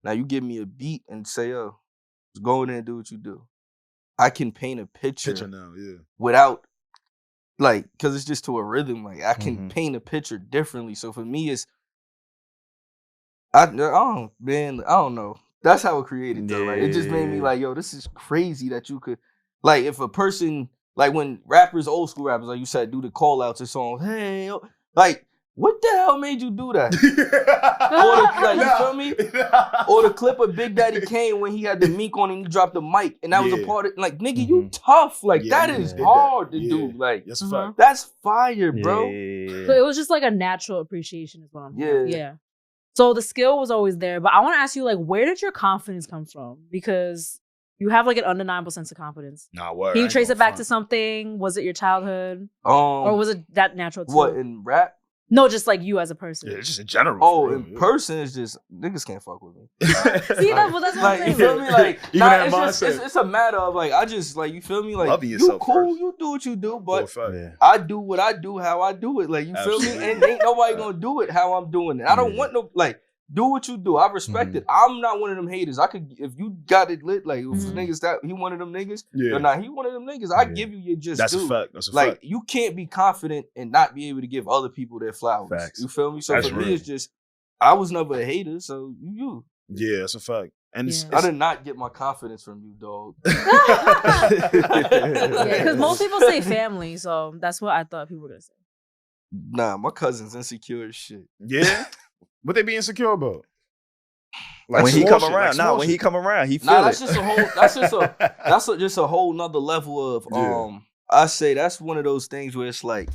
Now you give me a beat and say, just go in there and do what you do. I can paint a picture now, without, like, because it's just to a rhythm. Like, I can paint a picture differently. So for me, it's, I don't know. That's how it created, though. Like, it just made me like, yo, this is crazy that you could, like, if a person, like, when rappers, old school rappers, like you said, do the call outs and songs, hey, like, what the hell made you do that? Or you feel me? Or the clip of Big Daddy Kane when he had the mink on and he dropped the mic, and that was a part of nigga, you tough. Like that is hard to do. Like that's fire, bro. So it was just like a natural appreciation, is what I'm hearing. Yeah. So the skill was always there, but I want to ask you, like, where did your confidence come from? Because you have like an undeniable sense of confidence. Nah, word. Can you trace it back to something? Was it your childhood? Or was it that natural too? What, in rap? No, just like you as a person. Yeah, just in general. Oh, in person, it's just niggas can't fuck with me. See, that's what like, I'm saying. you feel me? Like, it's a matter of like, I just like, you feel me? Like, loving you yourself cool, first. you do what you do, but I do what I do, how I do it. Like, you feel me? And ain't nobody gonna do it how I'm doing it. I don't want no like. Do what you do. I respect it. I'm not one of them haters. I could, if you got it lit, like if niggas that he one of them niggas, or not he one of them niggas. I give you your just. That's due. a fact. That's a like fact. you can't be confident and not be able to give other people their flowers. Facts. You feel me? So That's for real. me, it's just I was never a hater. So you. Yeah, that's a fact. And I did not get my confidence from you, dog. Because most people say family, so that's what I thought people were gonna say. Nah, my cousin's insecure as shit. Yeah, what they be insecure about? Like when he come around, when he come around, he feel it. Just a whole. That's just a whole nother level of. I say that's one of those things where it's like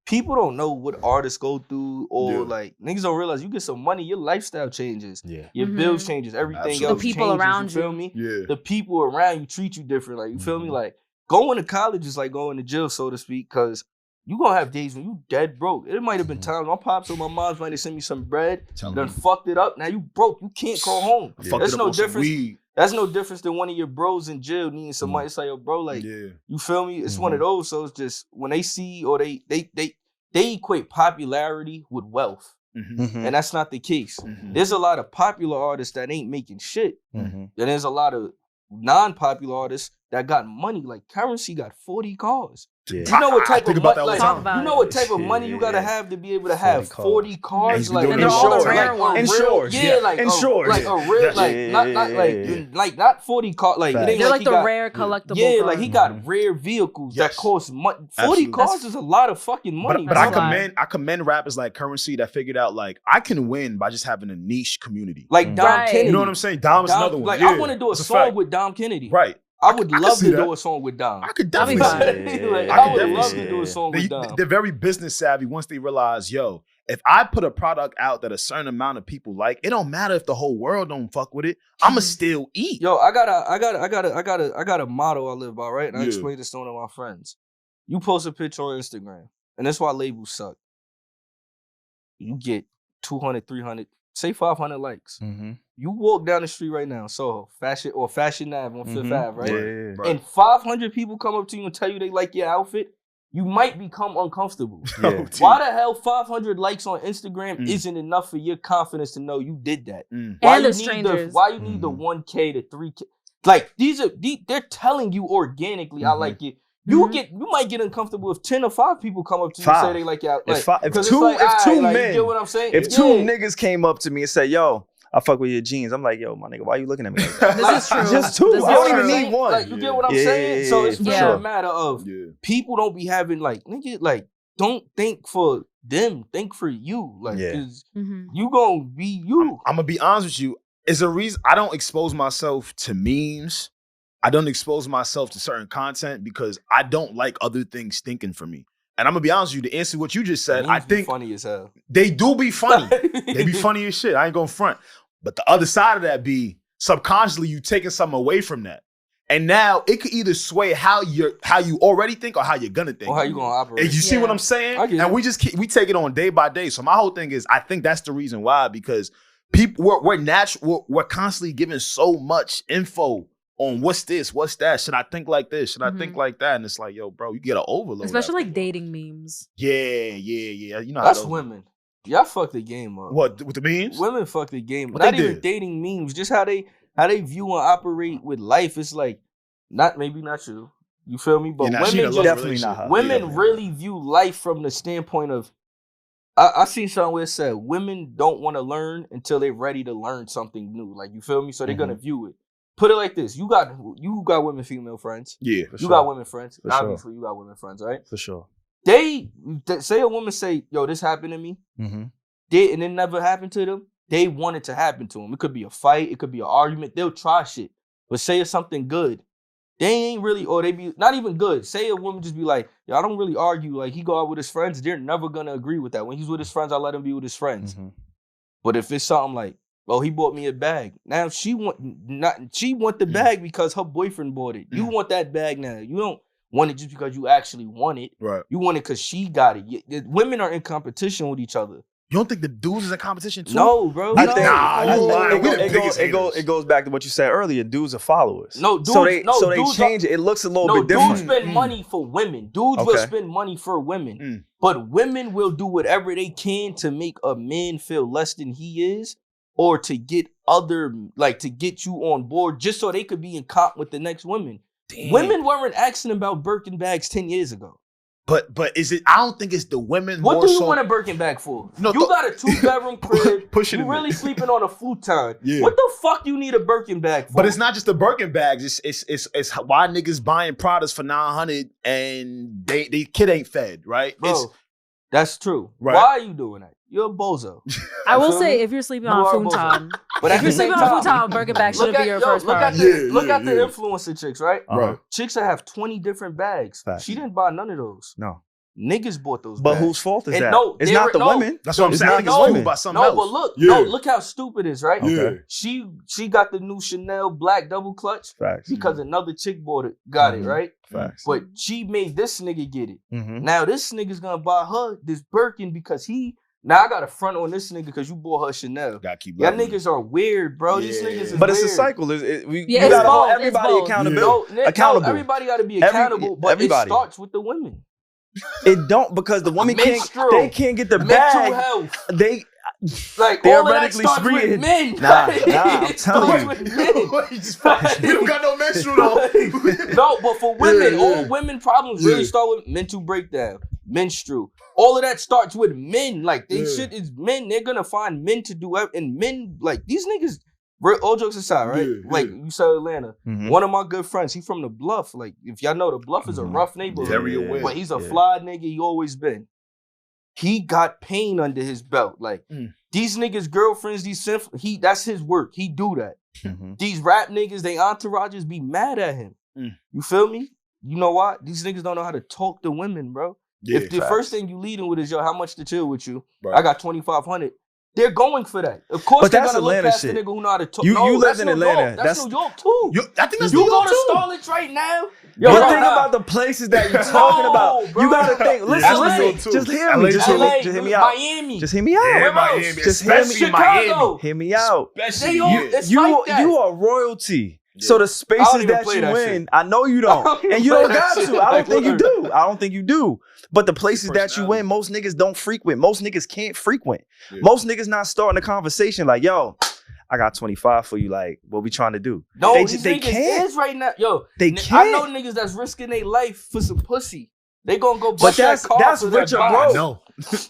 people don't know what artists go through, or like niggas don't realize you get some money, your lifestyle changes. Yeah, your bills changes, everything else. The people changes, around you. Feel me? Yeah, the people around you treat you different. Like you feel me? Like going to college is like going to jail, so to speak, because. You gonna have days when you dead broke. It might have been times my pops or my mom's might have sent me some bread, done fucked it up. Now you broke. You can't go home. That's no difference. That's no difference than one of your bros in jail needing some money. It's like, yo, bro, like you feel me? It's one of those. So it's just when they see or they equate popularity with wealth. And that's not the case. There's a lot of popular artists that ain't making shit. And there's a lot of non-popular artists that got money. Like Currency got 40 cars. Yeah. You know what type of money? Like, you know what type of money you gotta have to be able to have 40 cars? Like, and they're all the rare ones. Like a rare, like not 40 cars. Like it ain't they're like the rare collectible. Yeah, cars. like he got rare vehicles that cost money. 40 cars is a lot of fucking money. But I commend rappers like Currency that figured out like I can win by just having a niche community. Like Dom Kennedy. You know what I'm saying? Dom's another one. Like I want to do a song with Dom Kennedy. Right. I would love to do a song with Dom. I could definitely see that. I would love to do a song with Dom. They're very business savvy once they realize, yo, if I put a product out that a certain amount of people like, it don't matter if the whole world don't fuck with it. I'ma still eat. Yo, I got a motto I live by, right? And I explained this to one of my friends. You post a picture on Instagram, and that's why labels suck. You get 200, 300, say 500 likes. You walk down the street right now, Soho, Fashion Ave on Fifth Ave, right? Right? And 500 people come up to you and tell you they like your outfit. You might become uncomfortable. Why the hell 500 likes on Instagram isn't enough for your confidence to know you did that? Why you need the 1K to 3K? Like they're telling you organically, I like it. You might get uncomfortable if 10 or 5 people come up to you and say they like you. Like, if two men, you get what I'm saying? If 2 niggas came up to me and say, "Yo, I fuck with your jeans," I'm like, "Yo, my nigga, why you looking at me like that?" This is true. Just 2. I don't even need one. Like, you get what I'm saying? So it's really a matter of people don't be having like, nigga, like, don't think for them, think for you. Like, cause you gonna be you. I'm gonna be honest with you. Is a reason I don't expose myself to memes. I don't expose myself to certain content because I don't like other things thinking for me. And I'm gonna be honest with you, to answer what you just said, I think funny as hell. They do be funny. They be funny as shit. I ain't gonna front. But the other side of that be subconsciously you taking something away from that. And now it could either sway how you already think or how you're gonna think. Or how you gonna operate. And you see what I'm saying? And we take it on day by day. So my whole thing is I think that's the reason why, because people we're constantly giving so much info on what's this, what's that. Should I think like this? Should I think like that? And it's like, yo, bro, you get an overload. Especially like dating memes. Yeah. You know that's women. Y'all fuck the game up. What, with the memes? Women fuck the game. What Not they even did? dating memes. Just how they view and operate with life. It's like, maybe not you. You feel me? But women really view life from the standpoint of, I seen something where it said women don't want to learn until they're ready to learn something new. Like, you feel me? So they're gonna view it. Put it like this: you got women, female friends. Yeah, you got women friends. Obviously, you got women friends, right? For sure. they say a woman say, yo, this happened to me, and it never happened to them. They want it to happen to them. It could be a fight. It could be an argument. They'll try shit. But say it's something good. They ain't really, or they be not even good. Say a woman just be like, yo, I don't really argue. Like, he go out with his friends. They're never going to agree with that. When he's with his friends, I let him be with his friends. But if it's something like, oh, he bought me a bag. Now she want the bag because her boyfriend bought it. You want that bag now. You don't want it just because you actually want it. Right. You want it because she got it. Women are in competition with each other. You don't think the dudes is in competition too? No, bro. It goes back to what you said earlier. Dudes are followers. No, dudes. So they change it. It looks a little bit different. Dudes spend money for women. Dudes will spend money for women. But women will do whatever they can to make a man feel less than he is, or to get to get you on board just so they could be in comp with the next woman. Damn. Women weren't asking about Birkin bags 10 years ago. But is it? I don't think it's the women. What do you want a Birkin bag for? No, you got a 2-bedroom crib. You really sleeping on a futon. Yeah. What the fuck you need a Birkin bag for? But it's not just the Birkin bags. It's why niggas buying Pradas for $900 and they kid ain't fed, right? Bro, that's true. Right? Why are you doing that? You're a bozo. I will say, if you're sleeping on a futon, but if you're sleeping on a futon, Birkin bag shouldn't be your first priority. Look at the influencer chicks, right? Right. Chicks that have 20 different bags. Fact. She didn't buy none of those. No. Niggas bought those bags. But whose fault is that? No, it's not the women. That's what I'm saying. It's women. By something else. But look how stupid it is, right? Okay. She got the new Chanel black double clutch. Facts. Because another chick got it, right? Facts. But she made this nigga get it. Now this nigga's gonna buy her this Birkin because now I got a front on this nigga because you bought her Chanel. Gotta keep y'all niggas are weird, bro. These niggas is But weird. it's a cycle. You gotta hold everybody accountable. Accountable. Everybody gotta be accountable, but it starts with the women. It don't, because the women can't get the bag. Health. They theoretically with men. Nah, I'm telling you. We don't got no menstrual though. No, but for women, all women problems really start with mental breakdown, menstrual. All of that starts with men. Like, shit is men. They're gonna find men to do it, and men, like, these niggas. All jokes aside, right? Like, you said Atlanta. One of my good friends, he from the Bluff. Like, if y'all know, the Bluff is a rough neighborhood. But he's a fly nigga. He always been. He got pain under his belt. Like, these niggas' girlfriends, that's his work. He do that. These rap niggas, they entourages be mad at him. You feel me? You know why? These niggas don't know how to talk to women, bro. Yeah, if the first thing you leading with is, yo, how much to chill with you? Right. I got $2,500. They're going for that. Of course, they're gonna look past the nigga who know how to talk. You live in Atlanta. That's New York too. I think that's New York too. You go to Starlets right now. Yo, but think about the places that you're talking about. Bro. You gotta think. Listen. Just hear me. Just hear me out. Miami. Just hear me out. Yeah, Miami. Just hear me. Chicago. Hear me out. You are royalty. Yeah. So the spaces that you in, I know you don't. And you don't got to. I don't think you do. But the places that you in, most niggas don't frequent. Most niggas can't frequent. Yeah. Most niggas not starting a conversation like, yo, I got 25 for you. Like, what we trying to do? No, they can't. Is right now. Yo, they can't. I know niggas that's risking their life for some pussy. They gonna go bust that car. That's rich or broke. No.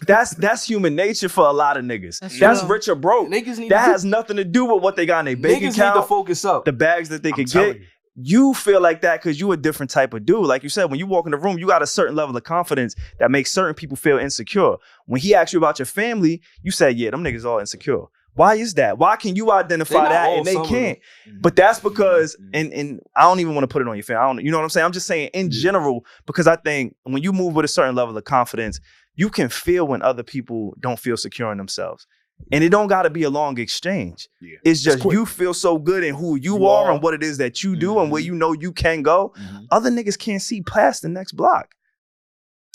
That's human nature for a lot of niggas. That's rich or broke. That has nothing to do with what they got in their bank account. Niggas need to focus up. The bags that they could get. You feel like that because you a different type of dude. Like you said, when you walk in the room, you got a certain level of confidence that makes certain people feel insecure. When he asked you about your family, you said, yeah, them niggas all insecure. Why is that? Why can you identify that and they can't? But that's because, and I don't even want to put it on your family. You know what I'm saying? I'm just saying in general, because I think when you move with a certain level of confidence, you can feel when other people don't feel secure in themselves. And it don't got to be a long exchange. Yeah. It's just you feel so good in who you are and what it is that you do and where you know you can go. Other niggas can't see past the next block.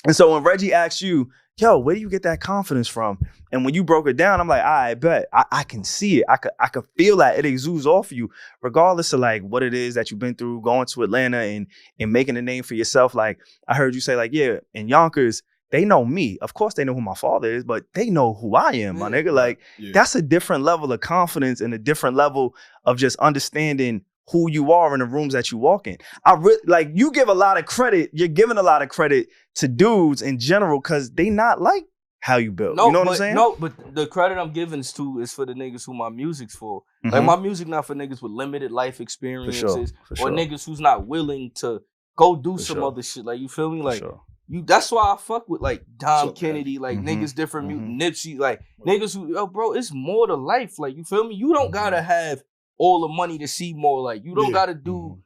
And so when Regi asks you, yo, where do you get that confidence from? And when you broke it down, I'm like, I bet I can see it. I could feel that it exudes off of you, regardless of like what it is that you've been through, going to Atlanta and making a name for yourself. Like I heard you say like, yeah, in Yonkers, they know me. Of course they know who my father is, but they know who I am, my nigga. Like that's a different level of confidence and a different level of just understanding who you are in the rooms that you walk in. Like you give a lot of credit. You're giving a lot of credit to dudes in general because they not like how you build. You know what I'm saying? No, but the credit I'm giving is for the niggas who my music's for. Like my music not for niggas with limited life experiences or niggas who's not willing to go do some other shit. Like you feel me? Like That's why I fuck with like Dom So, Kennedy, like niggas different Mhm. Nipsey, like niggas who, yo, bro, it's more to life. Like, you feel me? You don't gotta have all the money to see more. Like, you don't gotta do.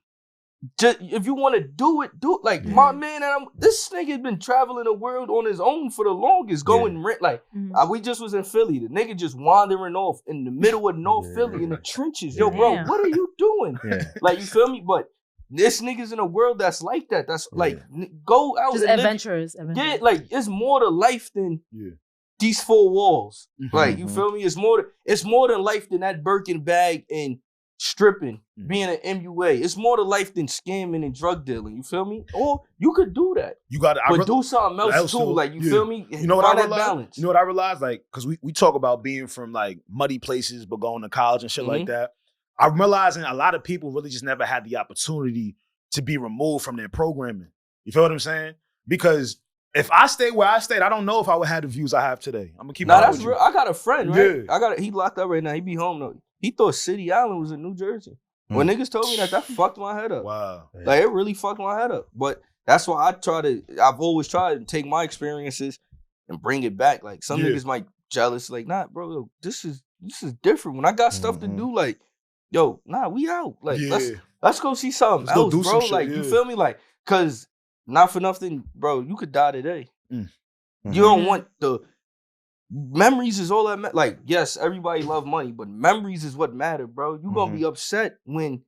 Just, if you want to do it, do it. Like my man, this nigga been traveling the world on his own for the longest, going rent. Like we just was in Philly. The nigga just wandering off in the middle of North Philly in the trenches. Yo, bro, what are you doing? Like, you feel me? But this nigga's in a world that's like that. That's like go out, just and adventurous. Yeah, like it's more to life than these four walls. Like, you feel me? It's more than life than that Birkin bag and stripping, being an MUA. It's more to life than scamming and drug dealing. You feel me? Or you could do that. You got to do something else too. Like, you feel me? You know what Find I that realized? balance. You know what I realized? Like, because we talk about being from like muddy places but going to college and shit like that. I'm realizing a lot of people really just never had the opportunity to be removed from their programming. You feel what I'm saying? Because if I stayed where I stayed, I don't know if I would have the views I have today. I'm gonna keep. Nah, that's real. I got a friend, right? Yeah. He locked up right now. He be home though. He thought City Island was in New Jersey. When niggas told me that fucked my head up. Wow. Like, it really fucked my head up. But that's why I've always tried to take my experiences and bring it back. Like, some niggas might jealous. Like, nah, bro, this is different. When I got stuff to do, like, yo, nah, we out. Like, let's go see something else, bro. Like, you feel me? Like, cause not for nothing, bro, you could die today. You don't want the memories is all that matter. Like, yes, everybody love money, but memories is what matter, bro. You gonna be upset when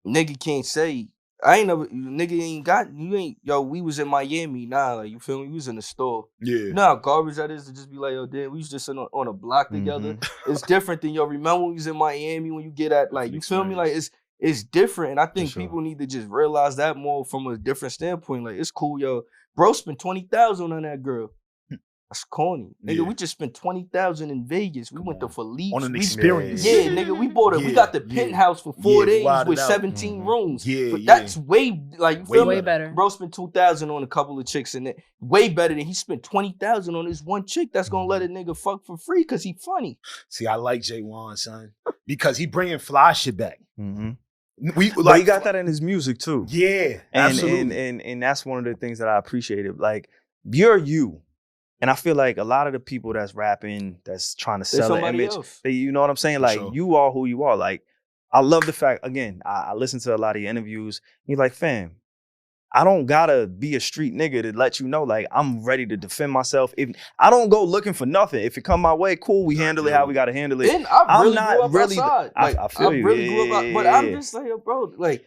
nigga can't say, we was in Miami, nah, like, you feel me? We was in the store. Yeah. You know how garbage that is to just be like, yo, damn, we was just on a block together. It's different than, yo, remember when we was in Miami when you get at, like, you feel me? Like, it's different. And I think people need to just realize that more from a different standpoint. Like, it's cool, yo. Bro spent $20,000 on that girl. That's corny. Nigga, we just spent $20,000 in Vegas. We went to Philippe's. On an experience. Yeah, nigga, we bought it. We got the penthouse for 4 days with 17 rooms. But that's way, like, you feel me? Way better. Bro spent $2,000 on a couple of chicks in it. Way better than he spent $20,000 on this one chick that's gonna let a nigga fuck for free because he funny. See, I like Jaewon, son, because he bringing fly shit back. But he got that in his music too. Yeah, absolutely. And that's one of the things that I appreciated. Like, you're you. And I feel like a lot of the people that's rapping, that's trying to sell an image, you know what I'm saying? Like, you are who you are. Like, I love the fact, again, I listen to a lot of your interviews. You're like, fam, I don't gotta be a street nigga to let you know, like, I'm ready to defend myself. If I don't go looking for nothing. If it come my way, cool, we handle it how we gotta handle it. And I'm not really grew up outside. Like, I feel you. Really grew up, but I'm just like, yo, bro, like,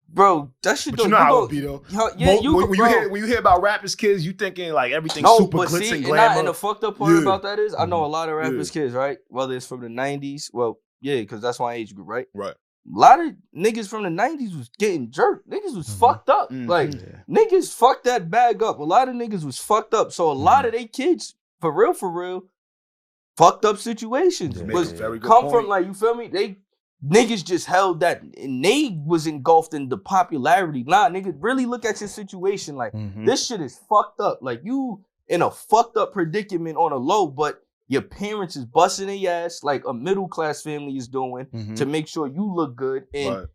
bro, that shit. But you know how it be though. When you hear about rappers' kids, you thinking like everything's super glitz and glamour. And the fucked up part about that is, I know a lot of rappers' kids, right? Whether it's from the 90s, well, yeah, because that's my age group, right? Right. A lot of niggas from the 90s was getting jerked. Niggas was fucked up. Like, niggas fucked that bag up. A lot of niggas was fucked up. So a lot of they kids, for real, fucked up situations. Was come from, like, you feel me? Niggas just held that, and they was engulfed in the popularity. Nah, nigga, really look at your situation. Like, this shit is fucked up. Like, you in a fucked up predicament on a low, but your parents is busting their ass like a middle class family is doing to make sure you look good. And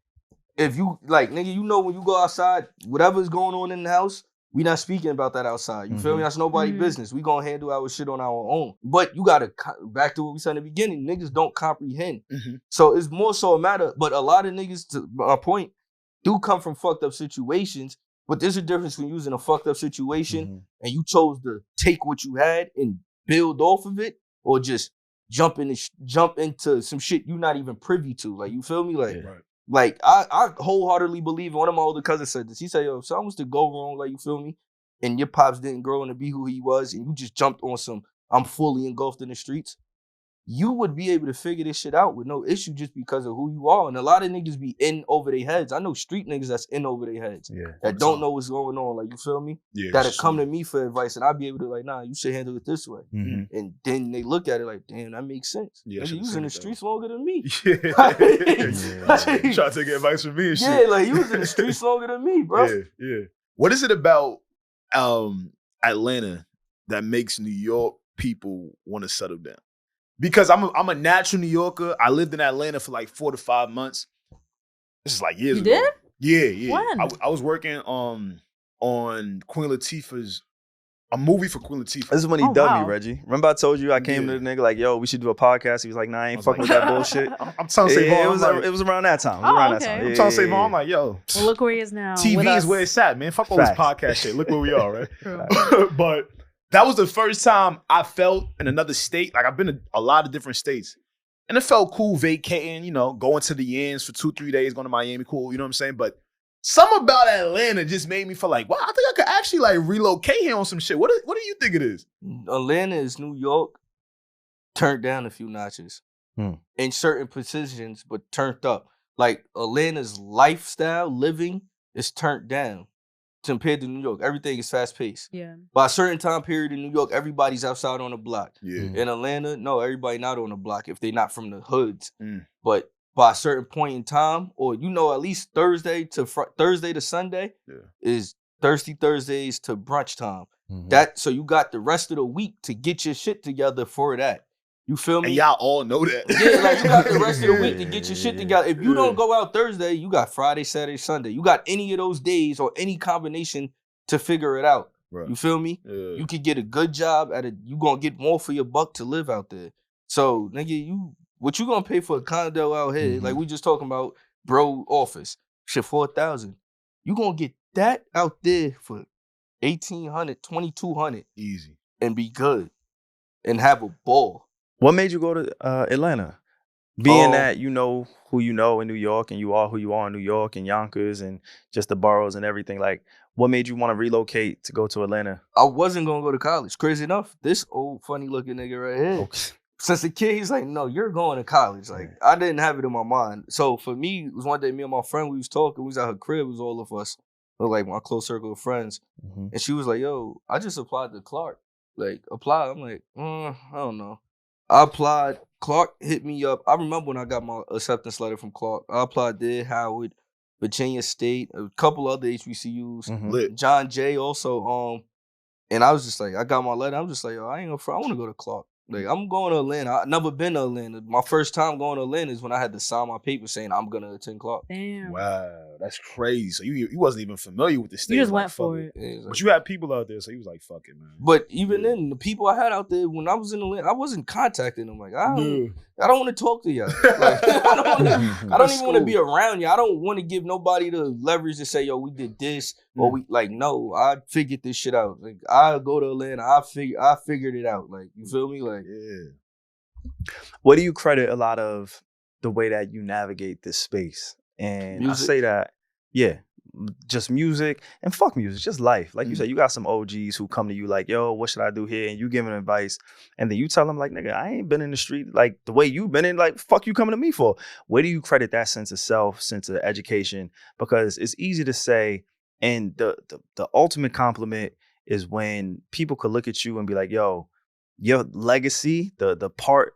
if you, like, nigga, you know when you go outside, whatever's going on in the house, we not speaking about that outside. You feel me? That's nobody's business. We gonna handle our shit on our own. But you gotta, back to what we said in the beginning, niggas don't comprehend. So it's more so a matter, but a lot of niggas, to my point, do come from fucked up situations. But there's a difference when using a fucked up situation and you chose to take what you had and build off of it, or just jump into some shit you're not even privy to. Like, you feel me? Like, like, I wholeheartedly believe, one of my older cousins said this. He said, yo, if something was to go wrong, like, you feel me, and your pops didn't grow into be who he was, and you just jumped on some, I'm fully engulfed in the streets, you would be able to figure this shit out with no issue just because of who you are. And a lot of niggas be in over their heads. I know street niggas that's in over their heads that don't know what's going on. Like, you feel me? That'll come to me for advice, and I'll be able to, like, nah, you should handle it this way. And then they look at it like, damn, that makes sense. Yeah, you was in the streets longer than me. Trying to take advice from me and shit. Yeah, like, you was in the streets longer than me, bro. Yeah. What is it about Atlanta that makes New York people want to settle down? Because I'm a natural New Yorker. I lived in Atlanta for like 4 to 5 months. This is like years ago. You did? Yeah. When? I was working on Queen Latifah's a movie for Queen Latifah. This is when he Oh, dubbed wow. me, Reggie. Remember I told you I came to the nigga like, yo, we should do a podcast. He was like, nah, I ain't fucking with that bullshit. I'm telling SaVon, it was around that time. Okay. I'm telling SaVon, I'm like, yo, Well, look where he is now. TV with is us. where it's at, man. Fuck all this Facts. podcast shit. Look where we are, right? True. But that was the first time I felt in another state. Like I've been to a lot of different states. And it felt cool vacating, you know, going to the ends for 2-3 days, going to Miami, cool, you know what I'm saying? But something about Atlanta just made me feel like, wow, I think I could actually like relocate here on some shit. What do you think it is? Atlanta is New York turned down a few notches in certain positions, but turned up. Like Atlanta's lifestyle living is turned down compared to New York. Everything is fast paced. Yeah. By a certain time period in New York, everybody's outside on the block. Yeah. In Atlanta, no, everybody not on the block if they not from the hoods. Mm. But by a certain point in time, or at least Thursday to Sunday is Thirsty Thursdays to brunch time. So you got the rest of the week to get your shit together for that. You feel me? And y'all all know that. Yeah, like you got the rest of the week to get your shit together. If you don't go out Thursday, you got Friday, Saturday, Sunday. You got any of those days or any combination to figure it out. Right. You feel me? Yeah. You could get a good job you gonna get more for your buck to live out there. So nigga, what you gonna pay for a condo out here? Like we just talking about bro office. Shit, 4,000. You gonna get that out there for 1,800, 2,200 Easy. and be good and have a ball. What made you go to Atlanta? Being that you know who you know in New York and you are who you are in New York and Yonkers and just the boroughs and everything, like what made you want to relocate to go to Atlanta? I wasn't gonna go to college. Crazy enough, this old funny looking nigga right here. Okay. Since a kid, he's like, no, you're going to college. Like, I didn't have it in my mind. So for me, it was one day, me and my friend, we was talking. We was at her crib. It was all of us, like my close circle of friends. And she was like, yo, I just applied to Clark. Like, apply. I'm like, I don't know. I applied. Clark hit me up. I remember when I got my acceptance letter from Clark. I applied there, Howard, Virginia State, a couple other HBCUs. Lit. John Jay also. And I was just like, I got my letter. I'm just like, yo, I ain't gonna I want to go to Clark. Like, I'm going to Atlanta. I've never been to Atlanta. My first time going to Atlanta is when I had to sign my paper saying I'm going to attend Clark. Damn. Wow, that's crazy. So you wasn't even familiar with the state. You just Like, went for fuck it. Yeah, But you had people out there, so you was like, fuck it, man. But even then, the people I had out there, when I was in Atlanta, I wasn't contacting them. Like, I don't want to talk to y'all. Like, I don't even want to be around you. I don't want to give nobody the leverage to say, yo, we did this. Or we, like, no, I figured this shit out. Like, I go to Atlanta, I figured it out. Like, you feel me? Like, Yeah. What do you credit a lot of the way that you navigate this space? And Music. I say that, just music and fuck music, just life. Like you said, you got some OGs who come to you like, yo, what should I do here? And you giving advice. And then you tell them like, nigga, I ain't been in the street like the way you've been in, like, fuck you coming to me for? Where do you credit that sense of self, sense of education? Because it's easy to say, and the ultimate compliment is when people could look at you and be like, yo, your legacy, the part,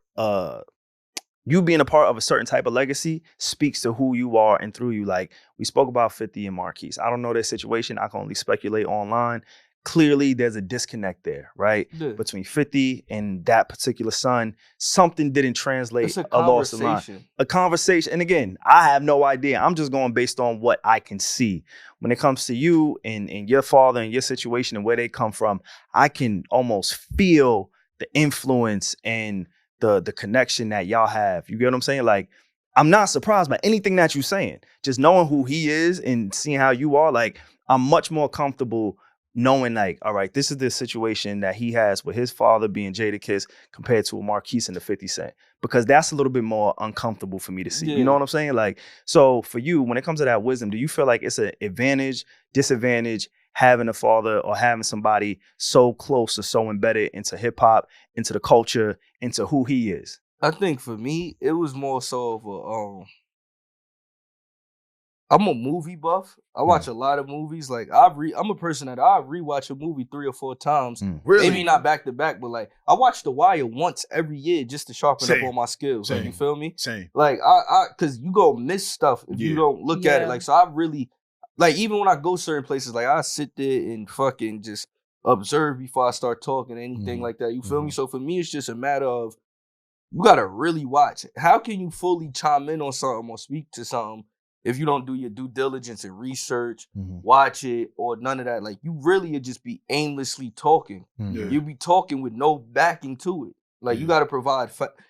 you being a part of a certain type of legacy speaks to who you are and through you. Like we spoke about 50 and Marquise. I don't know their situation. I can only speculate online. Clearly, there's a disconnect there, right? Yeah. Between 50 and that particular son. Something didn't translate. it's a loss of line. conversation. A conversation. And again, I have no idea. I'm just going based on what I can see. When it comes to you and your father and your situation and where they come from, I can almost feel the influence and the connection that y'all have. You get what I'm saying? Like, I'm not surprised by anything that you're saying. Just knowing who he is and seeing how you are, like, I'm much more comfortable knowing, like, all right, this is the situation that he has with his father being Jadakiss compared to a Marquise and the 50 Cent. Because that's a little bit more uncomfortable for me to see. Yeah. You know what I'm saying? Like, so for you, when it comes to that wisdom, do you feel like it's an advantage, disadvantage, having a father or having somebody so close or so embedded into hip hop, into the culture, into who he is? I think for me, it was more so of a I'm a movie buff. I watch a lot of movies. Like I'm a person that I rewatch a movie 3 or 4 times. Really? Maybe not back to back, but like I watch The Wire once every year just to sharpen Same. up on my skills. Like, Same. you feel me? Same. Like I cause you go miss stuff if you Yeah. don't look at it. Yeah. Like, so I really, like, even when I go certain places, like I sit there and fucking just observe before I start talking, anything like that. You feel me? So for me, it's just a matter of you gotta really watch. How can you fully chime in on something or speak to something if you don't do your due diligence and research, watch it, or none of that. Like, you really would just be aimlessly talking. Yeah. You be talking with no backing to it. Like, you got to provide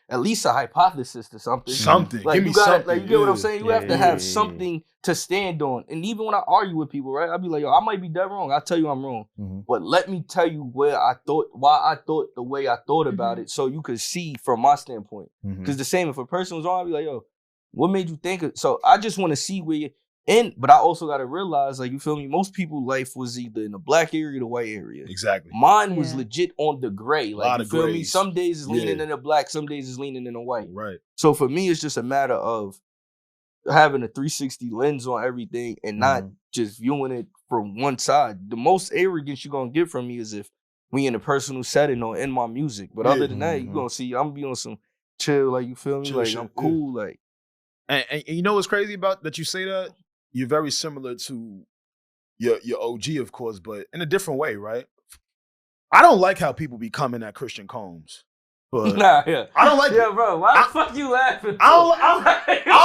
at least a hypothesis to something. Something. Like, Give me you gotta, something. like, you get what I'm saying? You have to have something to stand on. And even when I argue with people, right, I'll be like, yo, I might be dead wrong. I'll tell you I'm wrong. But let me tell you why I thought the way I thought about it, so you could see from my standpoint. Because the same, if a person was wrong, I'd be like, yo, what made you think of? So I just want to see where you're in, but I also got to realize, like, you feel me? Most people's life was either in the black area or the white area. Exactly. Mine was legit on the gray. Like, you feel me? grays. Some days is leaning in the black, some days is leaning in the white. Right. So for me, it's just a matter of having a 360 lens on everything and not just viewing it from one side. The most arrogance you're going to get from me is if we in a personal setting or in my music. But other than that, you're going to see I'm going to be on some chill, like, you feel me? Chill like, shit, I'm cool, like. And you know what's crazy about that you say that? You're very similar to your OG, of course, but in a different way, right? I don't like how people be coming at Christian Combs. But I don't like it. Bro, why the fuck you laughing? I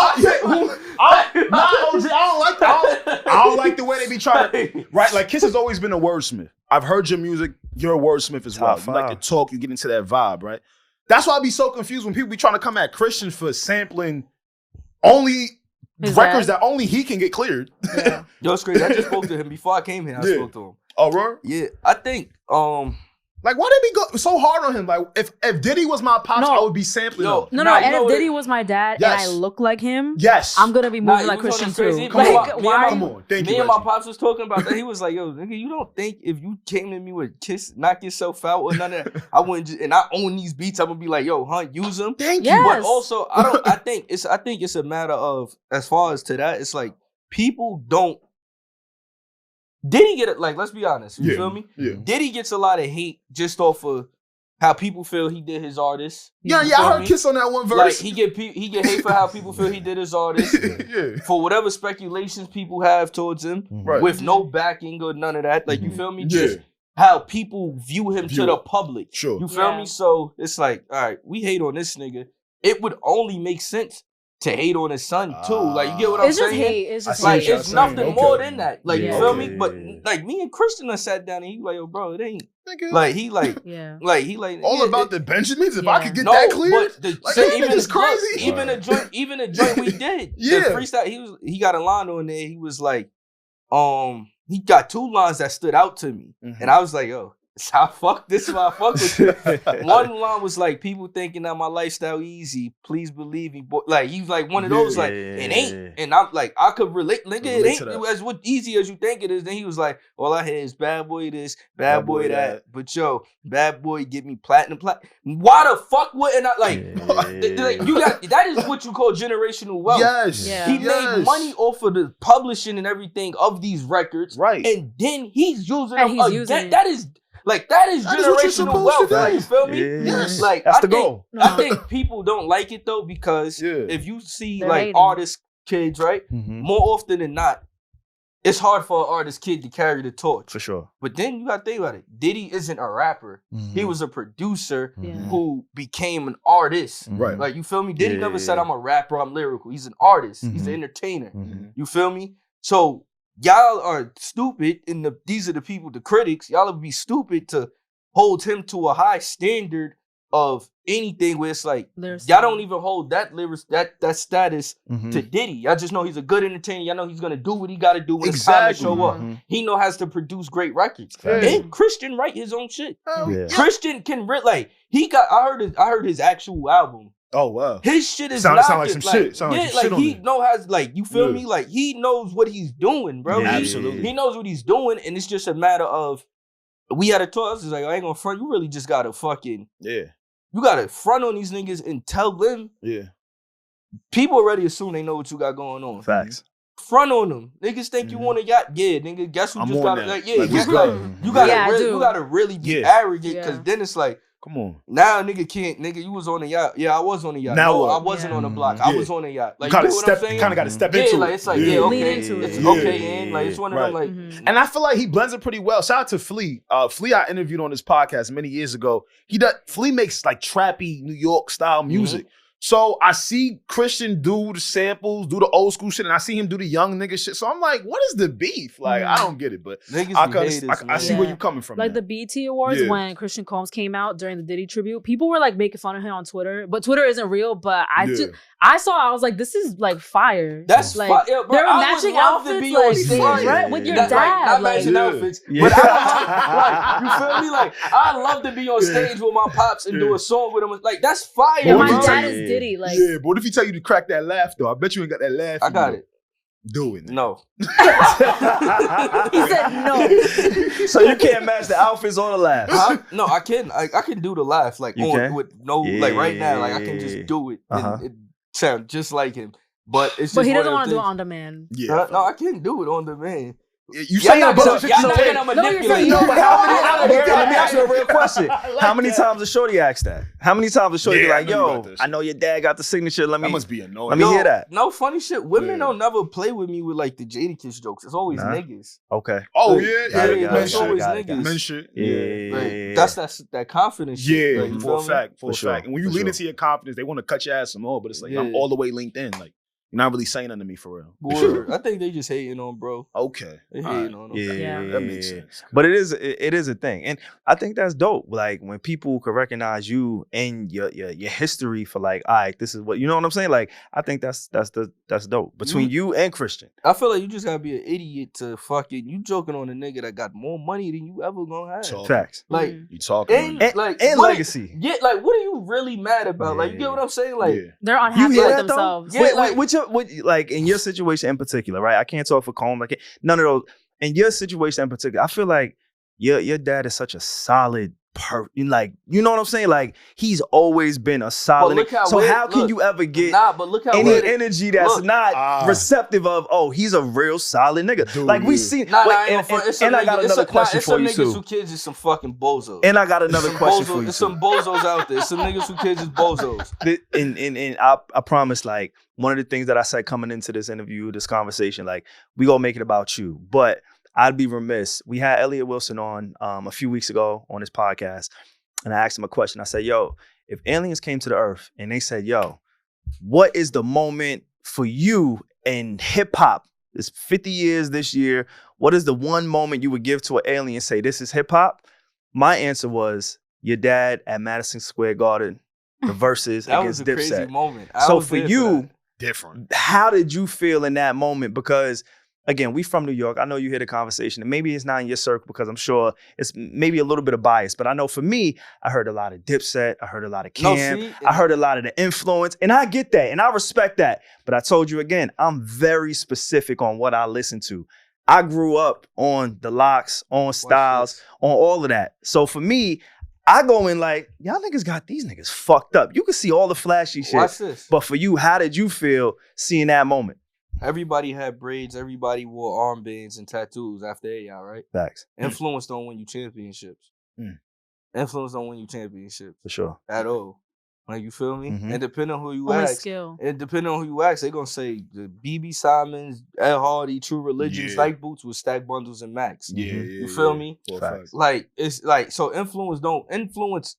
don't like the way they be trying to, right? Like, Kiss has always been a wordsmith. I've heard your music. You're a wordsmith as well. You like to talk. You get into that vibe, right? That's why I be so confused when people be trying to come at Christians for sampling only records that only he can get cleared. Yeah. Yo, it's crazy. I just spoke to him before I came here. I spoke to him. Oh, right? Yeah, I think like, why did we go so hard on him? Like, if Diddy was my pops, I would be sampling him. No, and if Diddy was my dad and I look like him, I'm gonna be moving like Christian too. Come on. Thank you, me and my pops was talking about that. He was like, yo, nigga, you don't think if you came to me with Kiss, knock yourself out or none of that, I wouldn't just, and I own these beats, I'm gonna be like, yo, use them. Thank you. But also, I think it's a matter of, as far as to that, it's like, people don't. Diddy get it? Like, let's be honest. You feel me? Yeah. Diddy gets a lot of hate just off of how people feel he did his artist. Yeah, I heard Kiss on that one verse. Like, he get hate for how people feel he did his artist. For whatever speculations people have towards him, with no backing or none of that. Like, you feel me? Just how people view him to the public. Sure. You feel me? So it's like, all right, we hate on this nigga. It would only make sense to hate on his son too. Like, you get what I'm saying? It's just like, hate. it's nothing more than that. Like, you feel me? But like, me and Christian sat down and he like, yo, bro, it ain't. Like, he like, like, he like all about the Benjamins. If I could get that clear, but like, even it's crazy. Even a joint we did. The freestyle, he got a line on there. He was like, he got two lines that stood out to me, and I was like, yo. I fuck this is why I fuck with you. One line was like, people thinking that my lifestyle easy, please believe me. Boy. Like, he's like one of those, like, it ain't. And I'm like, I could relate, nigga, it ain't as easy as you think it is. Then he was like, all I hear is bad boy this, bad boy that. But yo, bad boy get me platinum. Why the fuck wouldn't I, like, you got, that is what you call generational wealth. Yes. He made money off of the publishing and everything of these records. Right. And then he's using them again. That is generational wealth. Like, you feel me? Yes. Like, that's the goal. I think people don't like it though, because if you see like artist kids, right? More often than not, it's hard for an artist kid to carry the torch. For sure. But then you gotta think about it. Diddy isn't a rapper. He was a producer who became an artist. Right. Like, you feel me? Diddy never said, I'm a rapper, I'm lyrical. He's an artist. He's an entertainer. You feel me? So y'all are stupid, and these are the people, the critics. Y'all would be stupid to hold him to a high standard of anything where it's like, y'all don't even hold that status to Diddy. Y'all just know he's a good entertainer. Y'all know he's gonna do what he gotta do when it's time to show up. He know has to produce great records. And Christian write his own shit. Christian can like, I heard his actual album. Oh wow! His shit is sound like some shit. Sound like some shit on he know has, like, you feel me? Like, he knows what he's doing, bro. Absolutely, he knows what he's doing, and it's just a matter of, we had a talk. I was like, I ain't gonna front. You really just gotta fucking you gotta front on these niggas and tell them. People already assume they know what you got going on. Facts. Front on them. Niggas think you want a yacht. Yeah, nigga. Guess who just got like, you gotta really be arrogant, because then it's like, come on. Now, nigga, you was on a yacht. Yeah, I was on a yacht. Now no, what? I wasn't on a block. I was on a yacht. Like, you know what I'm saying? Kind of got to step into like, it. It's like, okay. Into it's it. okay, and like, it's one of them, like. And I feel like he blends it pretty well. Shout out to Flea. Flea, I interviewed on this podcast many years ago. Flea makes like trappy New York style music. So I see Christian do the samples, do the old school shit, and I see him do the young nigga shit. So I'm like, what is the beef? Like, I don't get it, but I see where you're coming from. Like the BET Awards when Christian Combs came out during the Diddy tribute, people were like making fun of him on Twitter, but Twitter isn't real. But I was like, this is like fire. That's like fire, bro. They're matching outfits, like stage, right with your dad, not matching outfits. But you feel me? Like I love to be on stage with my pops and do a song with him. Like that's fire. Yeah, my dad is Diddy. Like, but what if he tell you to crack that laugh though? I bet you ain't got that laugh. I got it. Do it. No. He said no. So you can't match the outfits or the laugh. No, I can. I can do the laugh like with no like right now. Like I can just do it. And it sound just like him. But it's just. But he doesn't want to do it on demand. Yeah. No, I can't do it on demand. You saying y'all not gonna manipulate. Let me ask you a real question. How many times does Shorty ask that? How many times does Shorty be like, yo, I know your dad got the signature. That must be annoying. Let me hear that. No funny shit. Women don't never play with me with like the Jadakiss jokes. It's always niggas. Okay. Oh, it's always niggas. Men shit. Yeah. That's that confidence shit. Yeah, for a fact. And when you lean into your confidence, they want to cut your ass some more, but it's like, I'm all the way linked in. Like, you're not really saying nothing to me for real. Word. I think they just hating on bro. Okay. They hating on him. Yeah, that makes sense. But it is a thing. And I think that's dope. Like when people can recognize you and your history for like, all right, this is what, you know what I'm saying? Like, I think that's dope. Between you and Christian. I feel like you just gotta be an idiot to fucking, you joking on a nigga that got more money than you ever gonna have. Facts. Like, you talking and legacy. Yeah, like what are you really mad about? Like, you get what I'm saying? Like, they're unhappy with themselves. Yeah, like in your situation in particular, right? I can't talk for Combe. Like none of those. In your situation in particular, I feel like your dad is such a solid like, you know what I'm saying? Like he's always been a solid. How can you ever get any energy that's not receptive of? Oh, he's a real solid nigga. Dude, like we see. And I got another question for you too. Some niggas who kids is some fucking bozos. And I got another question for you. There's some bozos out there. Some niggas who kids is bozos. And I promise, like one of the things that I said coming into this interview, this conversation, like we gonna make it about you, but I'd be remiss. We had Elliot Wilson on a few weeks ago on his podcast, and I asked him a question. I said, yo, if aliens came to the earth and they said, yo, what is the moment for you in hip hop? It's 50 years this year. What is the one moment you would give to an alien and say, this is hip hop? My answer was your dad at Madison Square Garden, the verses against Dipset. That was a crazy moment. So for you, different. How did you feel in that moment? Because again, we from New York. I know you hear the conversation, and maybe it's not in your circle because I'm sure it's maybe a little bit of bias. But I know for me, I heard a lot of Dipset. I heard a lot of Cam. I heard a lot of the influence, and I get that, and I respect that. But I told you again, I'm very specific on what I listen to. I grew up on the Locks, on Styles, on all of that. So for me, I go in like, y'all niggas got these niggas fucked up. You can see all the flashy shit. Watch this. But for you, how did you feel seeing that moment? Everybody had braids. Everybody wore armbands and tattoos after AI, right? Facts. Influence don't win you championships. Influence don't win you championships. For sure. At all. Like, you feel me? Mm-hmm. And depending on who you Only ask. skill. And depending on who you ask, they're going to say the BB Simons, Ed Hardy, True Religion, Snake Boots with Stack Bundles and Max. You feel me? Facts. Like, it's like, so influence,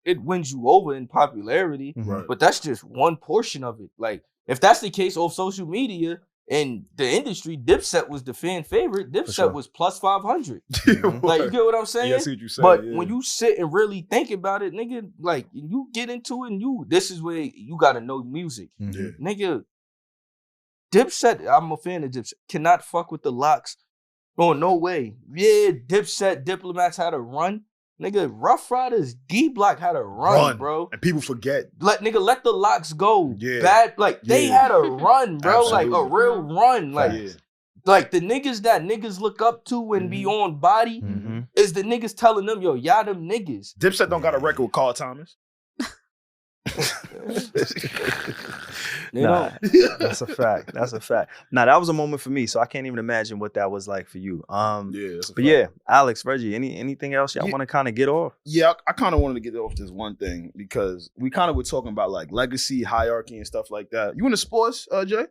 it wins you over in popularity, but that's just one portion of it. Like, if that's the case of social media, in the industry, Dipset was the fan favorite. Dipset was plus 500. Like, you get what I'm saying? Yeah, I see what you're saying. But when you sit and really think about it, nigga, like, you get into it and this is where you gotta know music. Nigga, Dipset, I'm a fan of Dipset, cannot fuck with the Locks. Oh, no way. Yeah, Dipset, Diplomats had a run. Nigga, Rough Riders, D-Block had a run, bro. And people forget. Let the Locks go. Bad, like, they had a run, bro. Like, a real run. Like the niggas that niggas look up to and be on body is the niggas telling them, yo, y'all them niggas. Dipset don't got a record with Carl Thomas. That's a fact. That's a fact. Now that was a moment for me, so I can't even imagine what that was like for you. Alex, Regi, anything else y'all want to kind of get off? Yeah, I kind of wanted to get off this one thing because we kind of were talking about like legacy, hierarchy, and stuff like that. You into sports, Jay?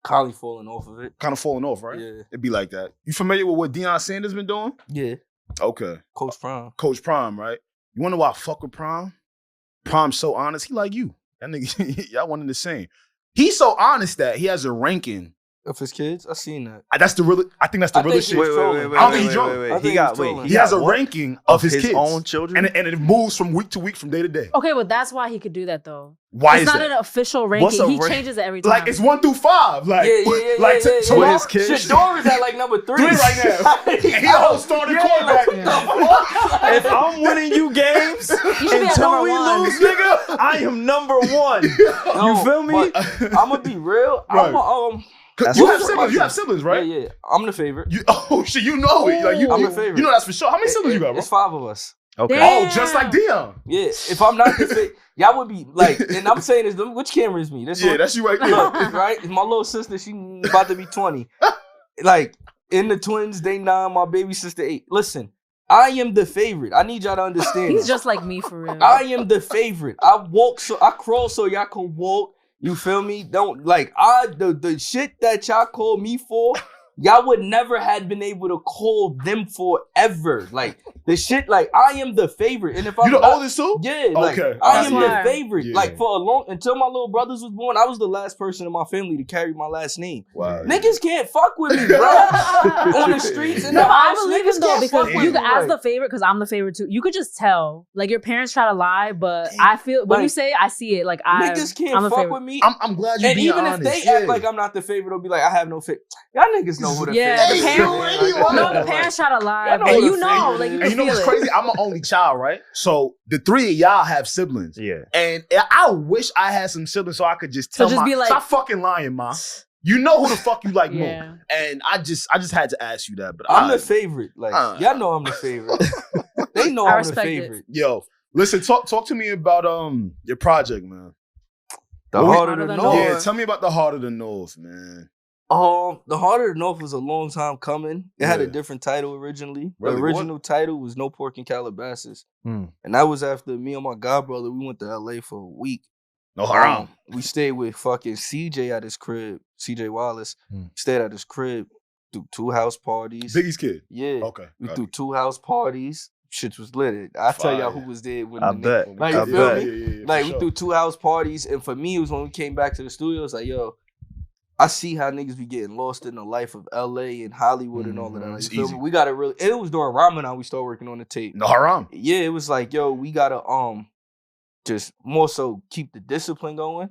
Kind of falling off of it. Kind of falling off, right? Yeah. It'd be like that. You familiar with what Deion Sanders been doing? Yeah. Okay. Coach Prime, right? You wonder why I fuck with Prime? Prom's so honest. He like you. That nigga, y'all one in the same. He's so honest that he has a ranking. Of his kids? I seen that. That's the real. I think that's the realest shit. Wait. I think he's trolling. He has a ranking of his kids, own children, and it moves from week to week, from day to day. Okay, but that's why he could do that though. Why it's is not that? an official ranking. He changes it every time. Like it's 1 through 5. Like yeah. To his kids. Shador is at like number 3 right now. He a whole starting quarterback. If I'm winning you games until we lose, nigga, I am number 1. You feel me? I'm gonna be real. Right. You have siblings. You have siblings, right? Yeah. I'm the favorite. Shit, you know it. Like I'm the favorite. You know that's for sure. How many siblings you got, bro? It's 5 of us. Okay. Damn. Oh, just like Dion. Yeah. If I'm not the favorite, y'all would be like. And I'm saying this. Which camera is me? This one? That's you right there. Look, right? It's my little sister. She about to be 20. Like in the twins, they 9. My baby sister 8. Listen, I am the favorite. I need y'all to understand. He's just like me for real. I am the favorite. I crawl so y'all can walk. You feel me? Don't like the shit that y'all call me for. Y'all would never had been able to call them for ever. Like the shit, like I am the favorite. And if I'm the oldest too? Yeah, like okay. I am the favorite. Yeah. Like for a long until my little brothers was born, I was the last person in my family to carry my last name. Wow. Niggas can't fuck with me, bro. On the streets and No, the I house, believe niggas him though can't because fuck with you me. as the favorite, because I'm the favorite too. You could just tell, like your parents try to lie, but I feel when you say, I see it. Like niggas can't fuck with me. I'm glad you. And even honest. if they act like I'm not the favorite, they'll be like, I have no favorite. Y'all niggas know who the favorite is. The parents try to lie, but you know, like you and you know what's crazy? I'm an only child, right? So the 3 of y'all have siblings. Yeah. And I wish I had some siblings so I could just tell be like, stop fucking lying, ma. You know who the fuck you like more. And I just had to ask you that. But I'm the favorite. Like y'all know I'm the favorite. They know I'm the favorite. Yo, listen, talk to me about your project, man. The Heart of the North. Yeah, tell me about the Heart of the North, man. The Heart of the North was a long time coming. It had a different title originally. Really? The original title was No Pork in Calabasas. And that was after me and my godbrother, we went to LA for a week. No haram. We stayed with fucking CJ at his crib, CJ Wallace. Stayed at his crib, threw 2 house parties. Biggie's kid? Yeah. Okay. We threw 2 house parties. Shit was lit. I tell y'all who was there. When I bet. Like, I you feel bet. me? Yeah, like, we threw 2 house parties. And for me, it was when we came back to the studio. It's like, yo, I see how niggas be getting lost in the life of LA and Hollywood and all of that. Like, you feel me? We gotta really. It was during Ramadan we started working on the tape. No haram. Yeah, it was like, yo, we gotta just more so keep the discipline going.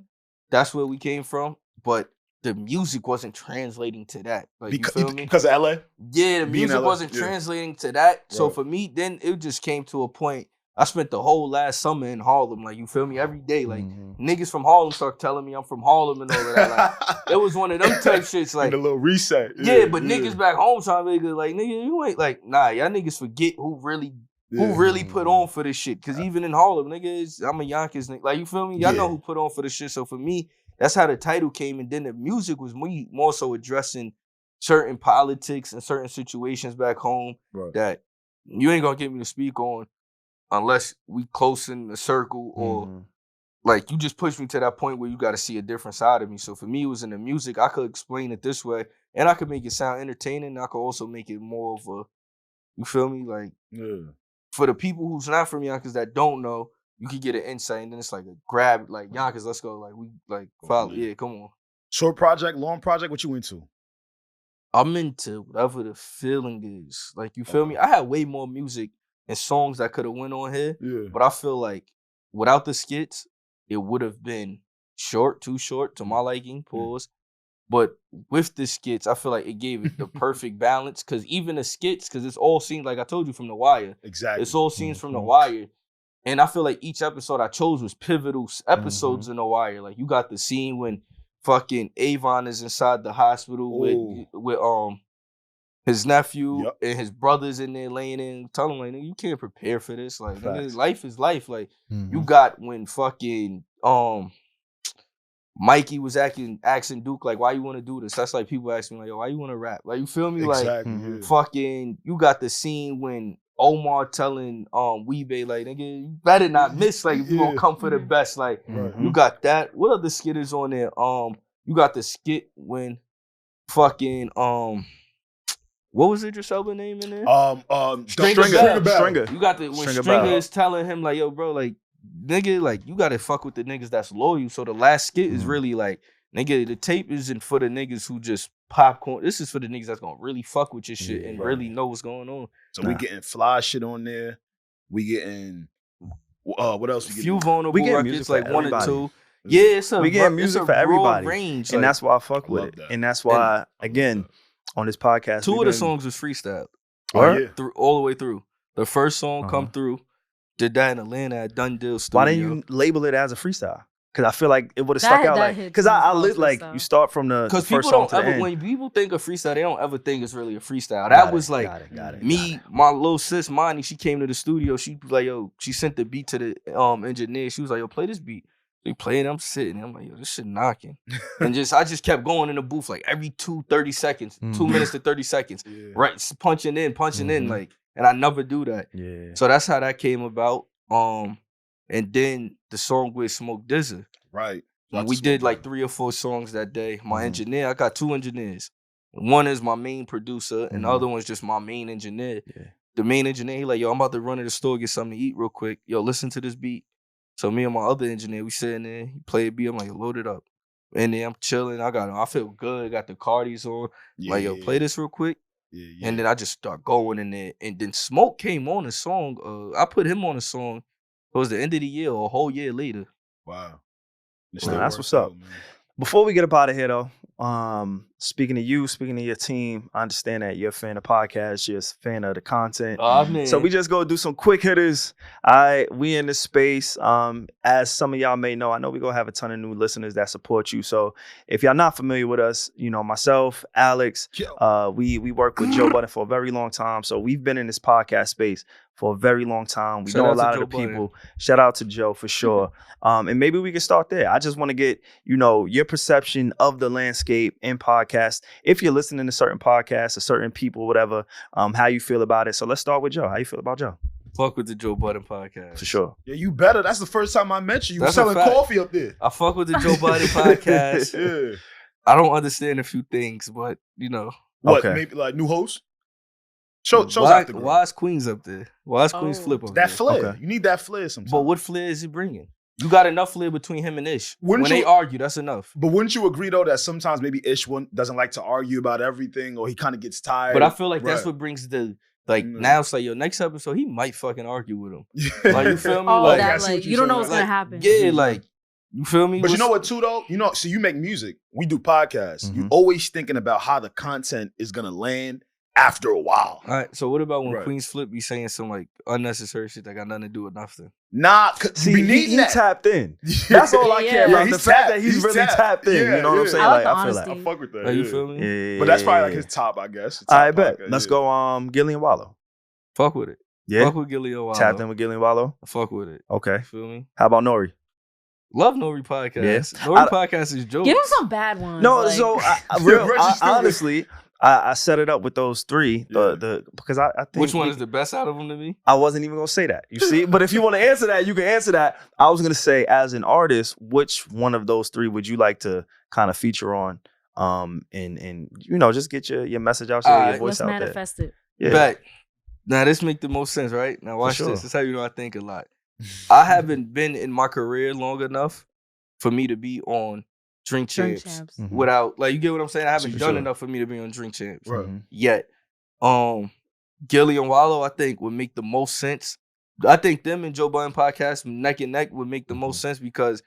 That's where we came from. But the music wasn't translating to that. Like, you feel me? Because of LA? Yeah, the music wasn't translating to that. So for me, then it just came to a point. I spent the whole last summer in Harlem, like, you feel me, every day. Like, niggas from Harlem start telling me I'm from Harlem and all of that. Like, it was one of them type shits. Like, a little reset. Yeah, but niggas back home trying to be good. Like, nigga, you ain't like, nah, y'all niggas forget who really put on for this shit. Because even in Harlem, niggas, I'm a Yonkers nigga. Like, you feel me? Y'all know who put on for this shit. So for me, that's how the title came. And then the music was me more so addressing certain politics and certain situations back home that you ain't gonna get me to speak on unless we close in the circle or like you just pushed me to that point where you got to see a different side of me. So for me, it was in the music. I could explain it this way and I could make it sound entertaining. And I could also make it more of a, you feel me? Like for the people who's not from Yonkers that don't know, you could get an insight and then it's like a grab, like Yonkers, let's go. Like we like follow. Yeah, come on. Short project, long project, what you into? I'm into whatever the feeling is. Like, you feel me? I had way more music and songs that could have went on here. Yeah. But I feel like without the skits, it would have been too short to my liking, pause. But with the skits, I feel like it gave it the perfect balance. Because even the skits, because it's all scenes, like I told you, from The Wire. Exactly. It's all scenes from The Wire. And I feel like each episode I chose was pivotal episodes in The Wire. Like, you got the scene when fucking SaVon is inside the hospital with his nephew and his brothers in there laying in, telling him, like, nigga, you can't prepare for this. Like, nigga, life is life. Like, you got when fucking Mikey was asking Duke, like, why you want to do this? That's like people asking me, like, yo, why you want to rap? Like, you feel me? Exactly. Like, fucking, you got the scene when Omar telling Weebay, like, nigga, you better not miss, like, if you gonna come for the best. Like, you got that. What other skit is on there? You got the skit when fucking what was Idris Elba name in there? Stringer. You got the when Stringer is telling him, like, yo, bro, like, nigga, like, you gotta fuck with the niggas that's loyal. So the last skit is really like, nigga, the tape isn't for the niggas who just popcorn. This is for the niggas that's gonna really fuck with your shit and really know what's going on. So we getting fly shit on there. We getting what else? Few vulnerable records, like one or two. Yeah, we get music for everybody, range, and that's why I fuck with it. That. And that's why, again, on this podcast, two of the songs was freestyle. Through all the way through. The first song come through, did that in Atlanta at Dundee Studio. Why didn't you label it as a freestyle? Because I feel like it would have stuck out like, because I like you start from the first people song don't to the ever, end. when people think of freestyle, they don't ever think it's really a freestyle. That was like my little sis Monty, she came to the studio, she was like, yo, she sent the beat to the engineer. She was like, yo, play this beat. They played, I'm sitting, I'm like, yo, this shit knocking. And I just kept going in the booth like every 30 seconds, 2 minutes to 30 seconds. Right, punching in, like, and I never do that. Yeah. So that's how that came about. And then the song with Smoke Dizza. Right. We did like 3 or 4 songs that day. My engineer, I got 2 engineers. One is my main producer, and the other one's just my main engineer. Yeah. The main engineer, he like, yo, I'm about to run to the store, get something to eat real quick. Yo, listen to this beat. So me and my other engineer, we sitting there, he played a beat, I'm like, load it up. And then I'm chilling, I feel good, got the Cardis on. Like, yo, play this real quick. Yeah. And then I just start going in there. And then Smoke came on the song. I put him on the song. It was the end of the year or a whole year later. Wow. Man, that's what's up. Before we get up out of here, though, speaking of you, speaking of your team, I understand that you're a fan of podcasts, you're a fan of the content. So we just go do some quick hitters. We in this space. As some of y'all may know, I know we're going to have a ton of new listeners that support you. So if y'all not familiar with us, you know, myself, Alex, we work with Joe Budden for a very long time. So we've been in this podcast space for a very long time. We know a lot of the people. Shout out to Joe for sure. And maybe we can start there. I just want to get, you know, your perception of the landscape in podcasts. If you're listening to certain podcasts or certain people, whatever, how you feel about it. So let's start with Joe. How you feel about Joe? Fuck with the Joe Budden podcast. For sure. Yeah, you better. That's the first time I met you. You were selling coffee up there. I fuck with the Joe Budden podcast. Yeah. I don't understand a few things, but, you know. What, maybe like new hosts? Why is Queens up there? Why is Queens Flip up there? That flair. Okay. You need that flair sometimes. But what flair is he bringing? You got enough flair between him and Ish. When they argue, that's enough. But wouldn't you agree, though, that sometimes maybe Ish doesn't like to argue about everything, or he kind of gets tired? But I feel like that's what brings the, like, now it's like, yo, next episode, he might fucking argue with him. Like, you feel me? Like you don't know what's going to happen. Yeah, like, you feel me? But you know what, too, though? You know, so you make music. We do podcasts. You always thinking about how the content is going to land after a while. All right, so what about when Queens Flip be saying some like unnecessary shit that got nothing to do with nothing? Nah, see, he tapped in. That's all I care about. The fact that he's really tapped in. You know what I'm saying? I feel like I fuck with that. Like, you feel me? Yeah. But that's probably like his top, I guess. I bet. Let's go Gillian Wallow. Fuck with it. Yeah. Fuck with Gillian Wallow. Tapped in with Gillian Wallow. Fuck with it. Okay. You feel me? How about Nori? Love Nori podcast. Yeah. Nori podcast is jokes. Give him some bad ones. No, like. So honestly, I set it up with those 3. Because I think which one is the best out of them to me? I wasn't even gonna say that. You see, but if you want to answer that, you can answer that. I was gonna say, as an artist, which one of those 3 would you like to kind of feature on? And you know, just get your message out there, your voice out there. Let's manifest it. Yeah. Bet. Now this make the most sense, right? Now watch this. This is how you know I think a lot. I haven't been in my career long enough for me to be on Drink Champs. Without, like, you get what I'm saying? I haven't done enough for me to be on Drink Champs yet. Gillian Wallow, I think, would make the most sense. I think them and Joe Budden podcast neck and neck would make the most sense because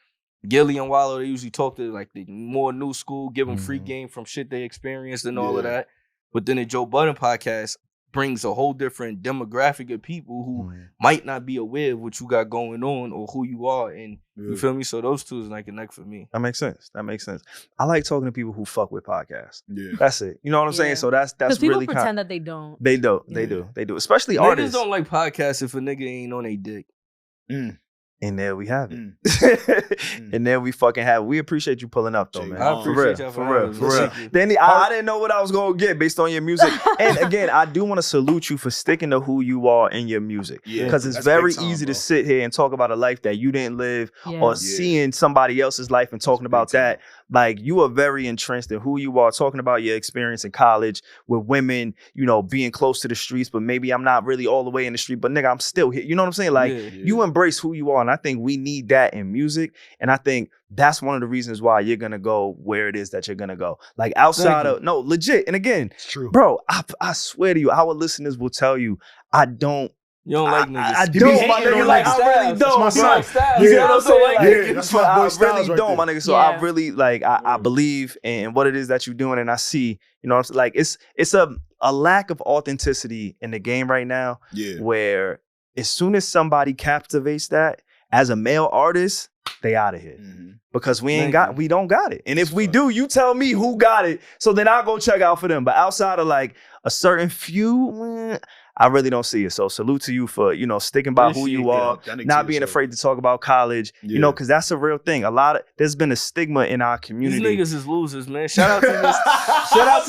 Gillian Wallow, they usually talk to like the more new school, give them free game from shit they experienced and all of that. But then the Joe Budden podcast brings a whole different demographic of people who might not be aware of what you got going on or who you are. And you feel me? So those 2 is neck and neck for me. That makes sense. I like talking to people who fuck with podcasts. Yeah. That's it. You know what I'm saying? So that's really people pretend that they don't. They do. Especially artists. Niggas don't like podcasts if a nigga ain't on a dick. And there we have it. And there we fucking have it. We appreciate you pulling up, though, man. I appreciate y'all for real. Danny, I didn't know what I was going to get based on your music. And again, I do want to salute you for sticking to who you are in your music. Because it's very easy to sit here and talk about a life that you didn't live or seeing somebody else's life and talking about that. like you are very entrenched in who you are, talking about your experience in college with women, you know, being close to the streets, but maybe I'm not really all the way in the street, but nigga, I'm still here. You know what I'm saying? Like you embrace who you are. And I think we need that in music. And I think that's one of the reasons why you're going to go where it is that you're going to go. Like outside of, no, legit. And again, It's true. bro, I swear to you, our listeners will tell you, You don't like niggas. I don't, my nigga. Like, I really don't. That's my son. You know what I'm saying? Yeah, that's my boy I Styles really right don't, there. my nigga. So I really, like, I believe in what it is that you're doing. And I see, you know what I'm saying? Like, it's a lack of authenticity in the game right now. Yeah. Where as soon as somebody captivates that, as a male artist, they out of here. Because we don't got it. And if we do, you tell me who got it. So then I'll go check out for them. But outside of like a certain few, I really don't see it. So salute to you for, you know, sticking by who you are, not being afraid to talk about college, you know, because that's a real thing. There's been a stigma in our community. These niggas is losers, man. Shout out to Shout out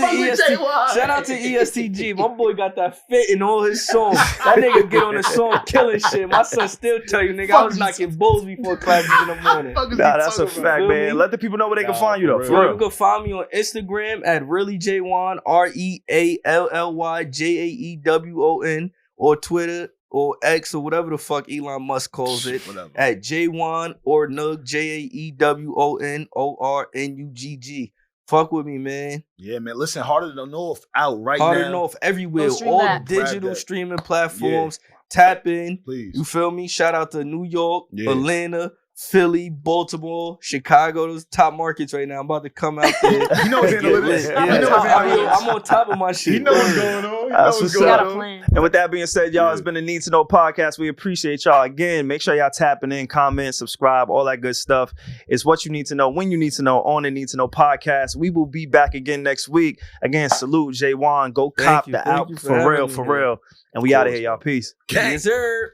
to ESTG. My boy got that fit in all his songs. That nigga get on the song killing shit. My son still tell you, nigga, I was knocking bulls before classes in the morning. Nah, that's a fact, man. Let the people know where they can find you, though. For real. You can find me on Instagram at really Jaewon, ReallyJaewon, or Twitter or X or whatever the fuck Elon Musk calls it, at Jaewon or Nug, JaewonOrNugg. Fuck with me, man. Yeah, man. Listen, Harder Than North out right now. Harder Than North everywhere. All that. digital streaming platforms. Tap in. Please. You feel me? Shout out to New York, Atlanta, Philly, Baltimore, Chicago. Those top markets right now. I'm about to come out there. You know what's analytics. I'm on top of my shit. You know what's going on. That's what's got a plan. And with that being said, y'all, it's been a Need to Know podcast. We appreciate y'all. Again, make sure y'all tapping in, comment, subscribe, all that good stuff. It's what you need to know when you need to know on the Need to Know podcast. We will be back again next week. Again, salute Jaewon. Go cop the out for real. And we out of here, y'all. Peace. Yes, sir.